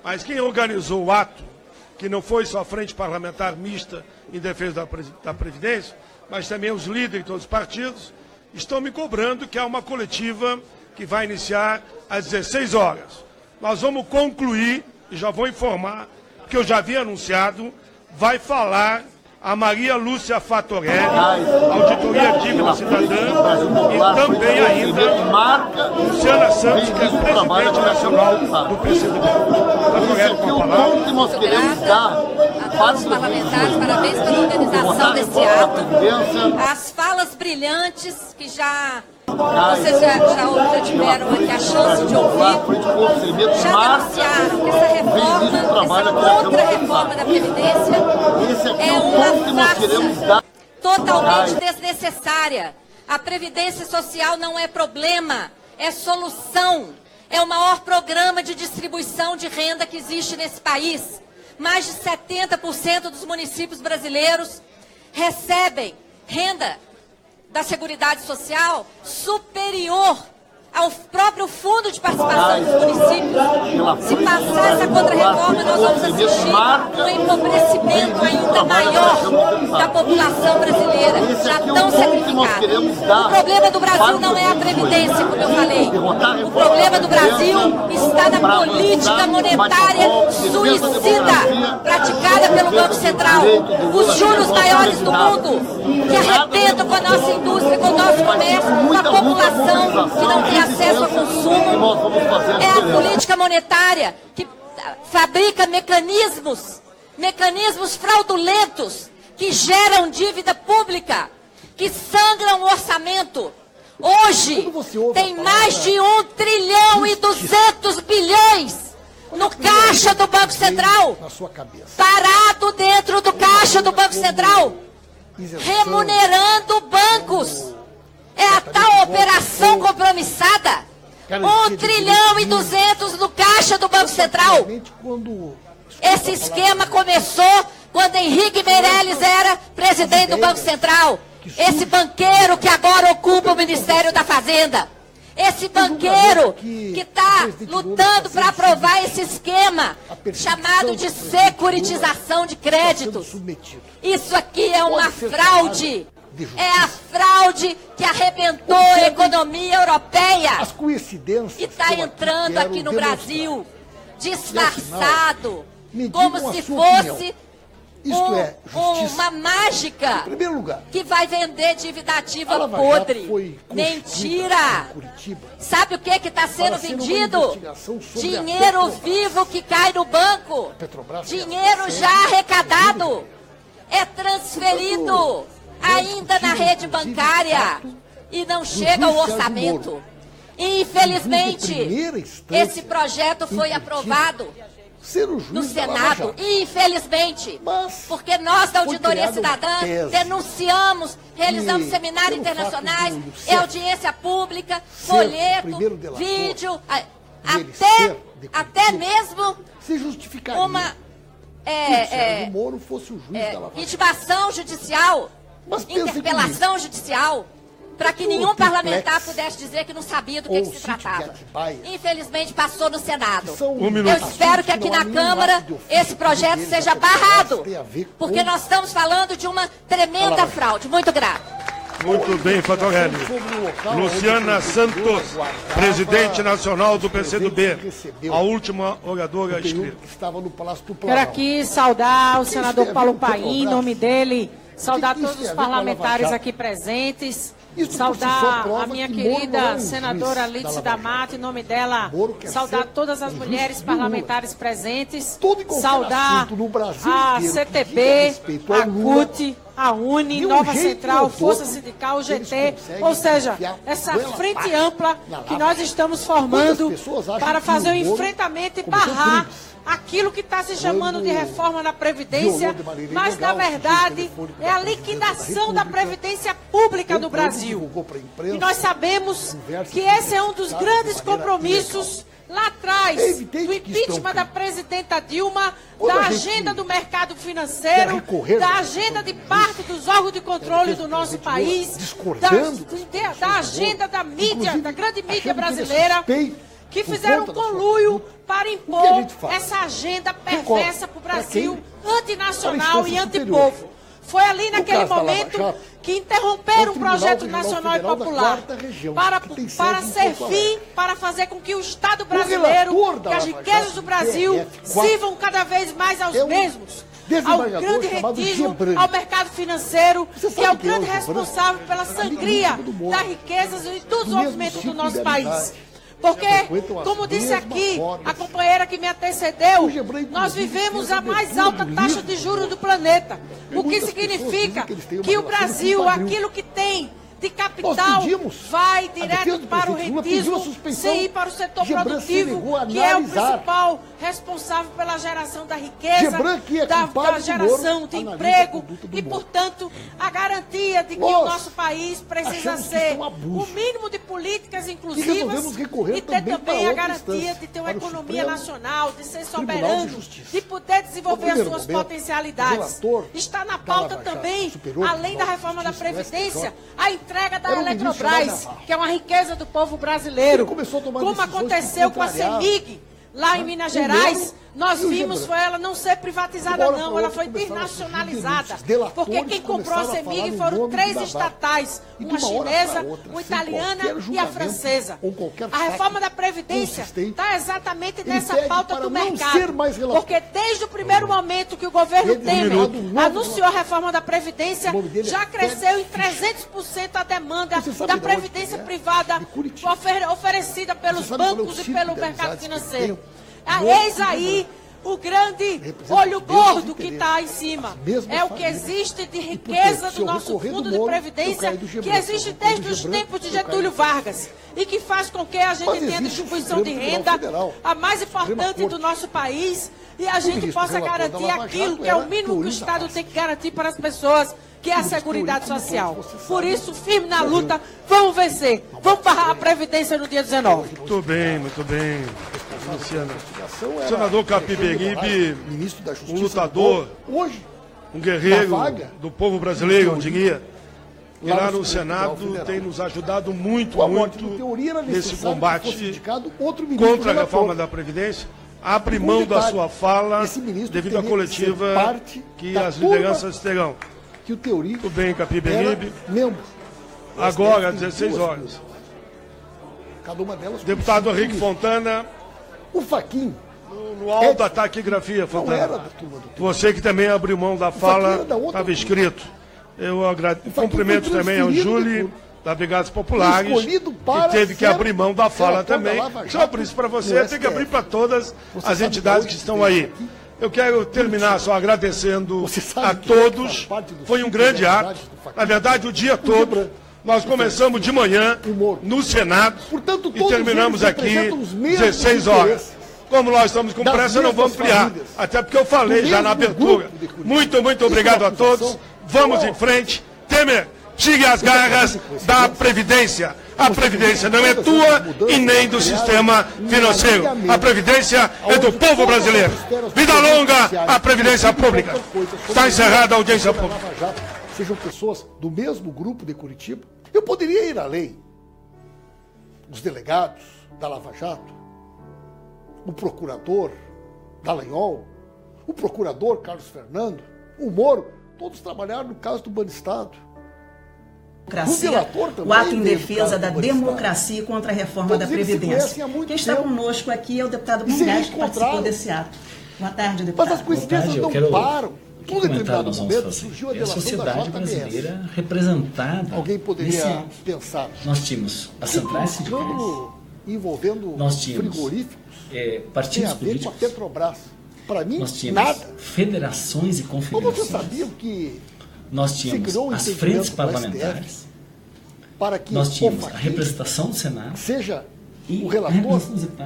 Mas quem organizou o ato, que não foi só a Frente Parlamentar Mista em defesa da Previdência, mas também os líderes de todos os partidos, estão me cobrando que há uma coletiva que vai iniciar às 16 horas. Nós vamos concluir, e já vou informar, que eu já havia anunciado, vai falar a Maria Lúcia Fatorelli, Auditoria Dívida Cidadã, e também ainda Luciana Santos, que é presidente nacional do PCdoB. Fatorelli, com a palavra. Nós queremos dar para os parlamentares, parabéns pela organização desse ato. As falas brilhantes que vocês já tiveram aqui a chance de ouvir, já denunciaram que essa reforma, essa contra-reforma da Previdência é uma farsa totalmente desnecessária. A Previdência Social não é problema, é solução. É o maior programa de distribuição de renda que existe nesse país. Mais de 70% dos municípios brasileiros recebem renda da Seguridade Social superior ao próprio fundo de participação dos municípios. Se passar essa contra-reforma, nós vamos assistir um empobrecimento ainda maior da população brasileira, já tão sacrificada. O problema do Brasil não é a Previdência, como eu falei. O problema do Brasil está na política monetária suicida praticada pelo Banco Central. Os juros maiores do mundo, que arrebentam com a nossa indústria, com o nosso comércio, com a população que não tem acesso ao consumo. É a política monetária que fabrica mecanismos fraudulentos que geram dívida pública, que sangram o orçamento. Hoje tem mais de 1 trilhão e 200 bilhões no caixa do Banco Central, parado dentro do caixa do Banco Central, remunerando bancos. É a tal operação compromissada. 1 trilhão e 200 no caixa do Banco Central. Esse esquema começou quando Henrique Meirelles era presidente do Banco Central. Esse banqueiro que agora ocupa o Ministério da Fazenda. Esse banqueiro que está lutando para aprovar esse esquema chamado de securitização de créditos. Isso aqui é uma fraude. É a fraude que arrebentou a economia europeia e está entrando aqui no Brasil, disfarçado, como se fosse uma mágica que vai vender dívida ativa podre. Mentira! Sabe o que está sendo vendido? Dinheiro vivo que cai no banco. Dinheiro já arrecadado. É transferido ainda na rede bancária e não chega ao orçamento. Infelizmente, esse projeto foi aprovado no Senado, infelizmente, porque nós da Auditoria Cidadã denunciamos, realizamos seminários internacionais, audiência pública, folheto, vídeo, até mesmo uma intimação judicial, interpelação judicial, para que nenhum parlamentar pudesse dizer que não sabia do que se tratava. Infelizmente passou no Senado. Eu espero que aqui na Câmara esse projeto seja barrado, porque nós estamos falando de uma tremenda fraude. Muito grato. Muito bem, Fatorelli. Luciana Santos, presidente nacional do PCdoB, a última oradora escrita. Quero aqui saudar o senador Paulo Paim, em nome dele, saudar todos os parlamentares aqui presentes, saudar a minha querida senadora Lídice da Mata, em nome dela, saudar todas as mulheres parlamentares presentes, saudar a CTB, a CUT, a UNE, Nova Central, Força Sindical, o GT, ou seja, essa frente ampla que nós estamos formando para fazer o enfrentamento e barrar aquilo que está se chamando de reforma da Previdência, mas na verdade é a liquidação da Previdência Pública no Brasil. E nós sabemos que esse é um dos grandes compromissos lá atrás, do impeachment da presidenta Dilma, da agenda do mercado financeiro, da agenda de parte dos órgãos de controle do nosso país, da agenda da mídia, da grande mídia brasileira, que fizeram conluio para impor essa agenda perversa para o Brasil, antinacional e antipovo. Foi ali naquele momento que interromperam o projeto nacional e popular para servir, para fazer com que o Estado brasileiro, que as riquezas do Brasil sirvam cada vez mais aos mesmos, ao grande rentismo, ao mercado financeiro, que é o grande responsável pela sangria das riquezas e do desenvolvimento do nosso país. Porque, como disse aqui a companheira que me antecedeu, nós vivemos a mais alta taxa de juros do planeta. O que significa que o Brasil, aquilo que tem de capital, vai direto para o rentismo, sem ir para o setor produtivo, que é o principal responsável pela geração da riqueza, da geração de emprego e, portanto, a garantia de que o nosso país precisa ser o mínimo de políticas inclusivas e ter também a garantia de ter uma economia nacional, de ser soberano, de poder desenvolver as suas potencialidades. Está na pauta também, além da reforma da Previdência, a entrega da Eletrobras, que é uma riqueza do povo brasileiro. Como aconteceu com a CEMIG, lá em Minas Gerais, nós vimos ela não ser privatizada, não, ela foi desnacionalizada. Porque quem comprou a CEMIG foram 3 estatais, uma chinesa, uma italiana e a francesa. A reforma da Previdência está exatamente nessa pauta do mercado. Porque desde o primeiro momento que o governo Temer anunciou a reforma da Previdência, já cresceu em 300% a demanda da Previdência privada oferecida pelos bancos e pelo mercado financeiro. Eis aí o grande olho gordo que está em cima. É o que existe de riqueza do nosso fundo de previdência, que existe desde os tempos de Getúlio Vargas, e que faz com que a gente tenha distribuição de renda, a mais importante do nosso país, e a gente possa garantir aquilo que é o mínimo que o Estado tem que garantir para as pessoas, que é a Seguridade Social. Por isso, firme na luta, vamos vencer. Vamos barrar a Previdência no dia 19. Muito bem, muito bem. Luciano. O senador Capiberibe, um lutador, um guerreiro do povo brasileiro, eu diria, que lá no Senado tem nos ajudado muito nesse combate contra a reforma da Previdência. Abre mão da sua fala devido à coletiva que as lideranças terão. Muito bem, Capiberibe. Agora, às 16 horas. Deputado Henrique Fontana. O Fachin. No alto da taquigrafia, Fontana. Você que também abriu mão da fala, estava escrito. Eu cumprimento também ao Júlio, da Brigadas Populares, que teve que abrir mão da fala também. Só por isso, para você, tem que abrir para todas as entidades que estão aí. Eu quero terminar só agradecendo a todos. Foi um grande ato. Na verdade, o dia todo. Nós começamos de manhã no Senado e terminamos aqui 16 horas. Como nós estamos com pressa, não vamos ampliar. Até porque eu falei já na abertura. Muito obrigado a todos. Vamos em frente. Temer, tire as garras da Previdência. A Previdência não é tua e nem do sistema financeiro. A Previdência é do povo brasileiro. Vida longa à Previdência Pública. Está encerrada a audiência pública. Sejam pessoas do mesmo grupo de Curitiba. Eu poderia ir além. Os delegados da Lava Jato, o procurador Dallagnol, o procurador Carlos Fernando, o Moro, todos trabalharam no caso do Banestado. O ato em defesa da democracia contra a reforma da Previdência. Quem está conosco aqui é o deputado Mungás, que participou desse ato. Boa tarde, deputado. Mas as coincidências não param. Que comentário nós vamos fazer? É a sociedade brasileira representada. Alguém poderia pensar. Nós tínhamos as centrais sindicais, envolvendo nós tínhamos frigoríficos, partidos políticos, com a Petrobras. Para mim, nós tínhamos nada. Federações e confederações. Como você sabia que nós tínhamos as frentes parlamentares, para que nós tínhamos a representação do Senado, seja o relator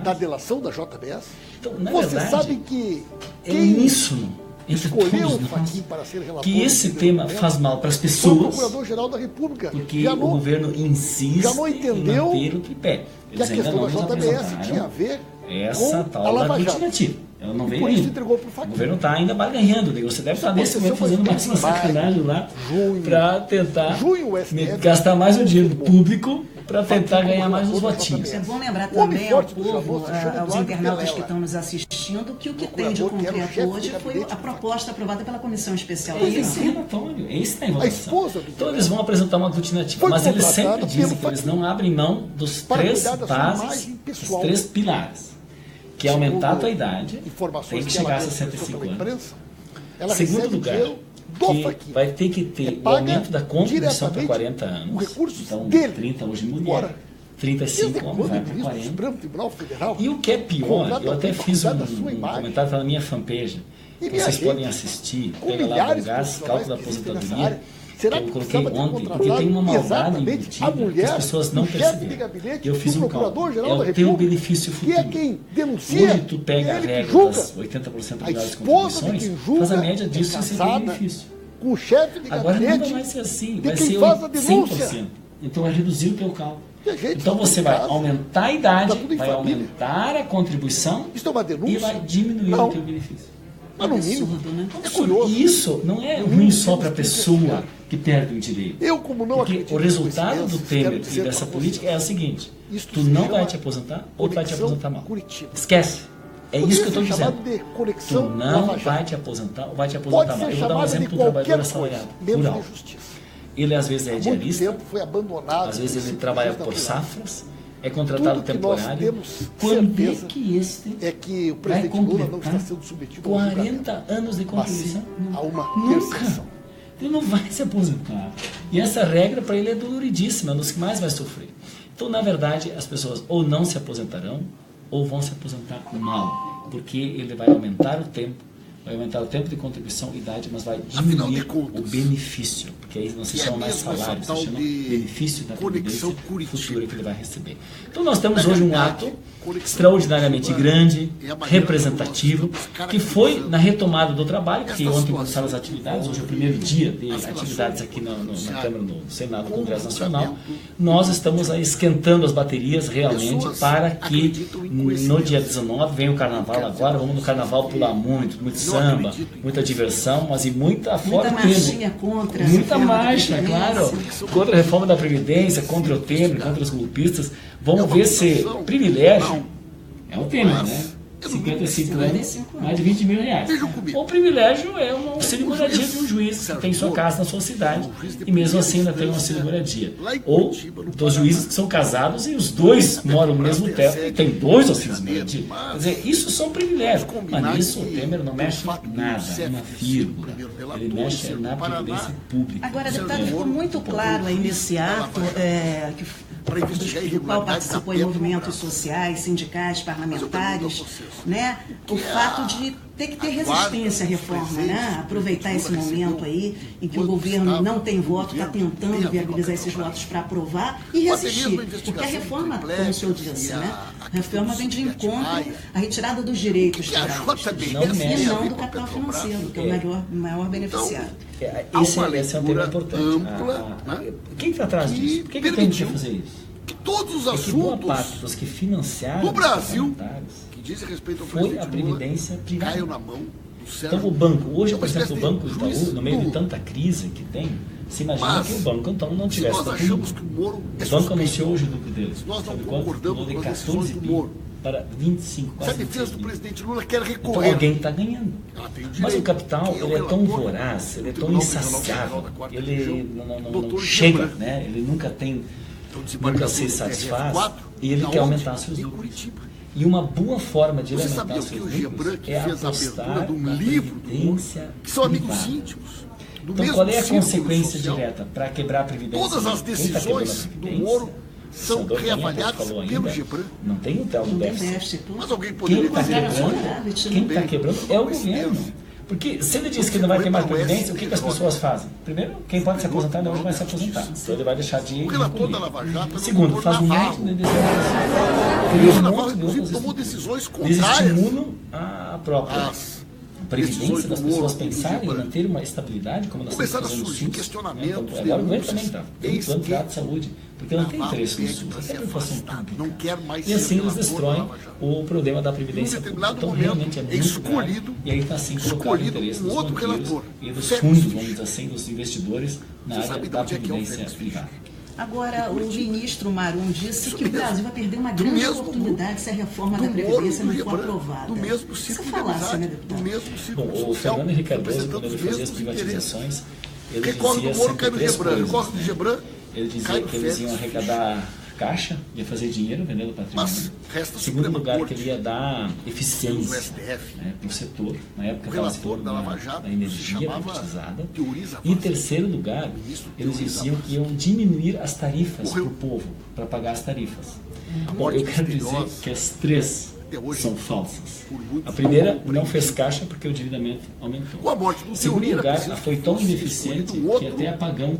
da delação da JBS. Então, na você verdade, sabe que é uníssono entre todos nós que esse tema faz mal para as pessoas, Procurador-Geral da República, porque o governo insiste já não entendeu em manter o tripé. Que a questão da JBS tinha a ver essa com tal a da Lava Jato. aglutinativa. Eu não vejo Por isso ainda. entregou para o Fachin. O governo está ainda barganhando. Você deve estar nesse momento fazendo mais uma sacanagem lá para tentar gastar mais o dinheiro público para tentar ganhar mais uns votinhos. É bom lembrar também ao povo, aos internautas que estão nos assistindo, que o que tem de concreto hoje foi a proposta aprovada pela Comissão Especial da Esse relatório, esse está em votação. Então eles vão apresentar uma alternativa, mas eles sempre dizem que eles não abrem mão dos 3 bases, dos 3 pilares, que é aumentar a tua idade, tem que chegar a 65 anos. Segundo lugar, que vai ter que ter o aumento da contribuição para 40 anos, então 30 hoje mulher, 35 homens vai para 40. E o que é pior, eu até fiz um comentário na minha fanpage, que vocês podem assistir, pega lá o gás, cálculo da aposentadoria, que eu coloquei ontem, porque tem uma maldade embutida que as pessoas não perceberam. Eu fiz um cálculo, é o teu benefício futuro. Hoje tu pega a regra das 80% das contribuições, faz a média disso e esse é o benefício. Agora não vai mais ser assim, vai ser 100%. Então vai reduzir o teu cálculo. Então você vai aumentar a idade, vai aumentar a contribuição e vai diminuir o teu benefício. Mas no mínimo, é curioso. Isso não é ruim só para a pessoa que perde o direito. Porque o resultado do Temer e dessa política é o seguinte: tu não vai te aposentar ou tu vai te aposentar mal. Esquece. É isso que eu estou dizendo. Tu não vai te aposentar ou vai te aposentar mal. Eu vou dar um exemplo do trabalhador assalariado rural. Ele às vezes é diarista, às vezes ele trabalha por safras, é contratado temporário. Quando é que este vai completar 40 anos de contribuição? Nunca. Ele não vai se aposentar. E essa regra para ele é doloridíssima, é um dos que mais vai sofrer. Então, na verdade, as pessoas ou não se aposentarão ou vão se aposentar mal, porque ele vai aumentar o tempo, vai aumentar o tempo de contribuição e idade, mas vai diminuir o benefício, porque aí não se chama mais salário, se chama benefício da previdência futura que ele vai receber. Então nós temos hoje um ato extraordinariamente grande, representativo, que foi na retomada do trabalho, porque ontem começaram as atividades, hoje é o primeiro dia de atividades aqui na Câmara, no Senado, no Congresso Nacional. Nós estamos aí esquentando as baterias realmente para que no dia 19 venha o Carnaval agora, vamos no Carnaval pular muito samba, muita diversão, mas e muita fora marchinha contra muita marcha, claro, contra a reforma da Previdência, contra o Temer, contra os golpistas. Vamos ver se privilégio é o Temer, né? 55 anos, mais de 20 mil reais. O privilégio é um auxílio-moradia de um juiz que tem sua casa na sua cidade e mesmo assim ainda tem um auxílio-moradia. Ou dos juízes que são casados e os dois moram no mesmo teto e tem 2 auxílios-moradia. Quer dizer, isso são privilégios. Mas nisso o Temer não mexe nada, uma vírgula. Ele mexe na previdência pública. Agora, deputado, ficou muito claro aí nesse ato do qual participou em movimentos sociais, sindicais, parlamentares, né? O fato de ter que ter resistência à reforma, né? Aproveitar esse momento aí em que o governo não tem voto, está tentando viabilizar esses votos para aprovar e resistir. Porque a reforma, como o senhor disse, né? A reforma vem de encontro à retirada dos direitos trabalhistas e não do capital financeiro, que é o maior beneficiário. Esse é um tema importante. Quem está atrás disso? Por que tem que fazer isso? Que todos os assuntos boa parte dos que financiaram no Brasil que dizem respeito ao foi a previdência privada. Caiu na mão do Sérgio. Então o banco, hoje, por exemplo, o Banco Itaú, no meio de tanta crise que tem, se imagina que o banco então não tivesse tanto lucro. O banco anunciou hoje o lucro deles. Sabe quanto? Pulou de 14 bi para 25, quase. Se a defesa do presidente Lula quer recorrer. Então alguém está ganhando. Mas o capital, ele é tão voraz, ele é tão insaciável, ele não chega, né? Ele nunca se satisfaz e ele quer aumentar seus lucros. E uma boa forma de aumentar seus lucros é apostar na previdência privada. Então qual é a consequência direta para quebrar a previdência? Todas as decisões do Moro são reavaliadas pelo Gebran. Não tem o tal do déficit. Mas alguém poderia dizer quem está quebrando é o governo. Porque se ele diz que não vai ter mais previdência, o que as pessoas fazem? Primeiro, quem pode se aposentar não vai se aposentar. Então ele vai deixar de ir. Segundo, faz um monte de desestimulam a própria previdência das pessoas pensarem em manter uma estabilidade, como nós estamos fazendo no SUS. Agora o governo também está. Tem um plano de saúde, porque não tem interesse no SUS, até a população pública. E assim eles destroem o problema da previdência pública. Então realmente é muito grave. E aí está assim colocado o interesse dos banqueiros e dos fundos, vamos dizer assim, dos investidores na área da previdência privada. Agora, o ministro Marum disse que o Brasil vai perder uma grande oportunidade se a reforma da Previdência não for aprovada. Isso é falácia, né, deputado? Bom, o Fernando Henrique Cardoso, quando ele fazia as privatizações, ele dizia sempre três coisas. Ele dizia que eles iam arrecadar caixa, ia fazer dinheiro vendendo patrimônio. Segundo lugar, que ele ia dar eficiência para o setor. Na época estava se falando da energia privatizada. E em terceiro lugar, eles diziam que iam diminuir as tarifas para o povo, para pagar as tarifas. Bom, eu quero dizer que as três são falsas. A primeira não fez caixa porque o endividamento aumentou. Em segundo lugar, foi tão ineficiente que até apagão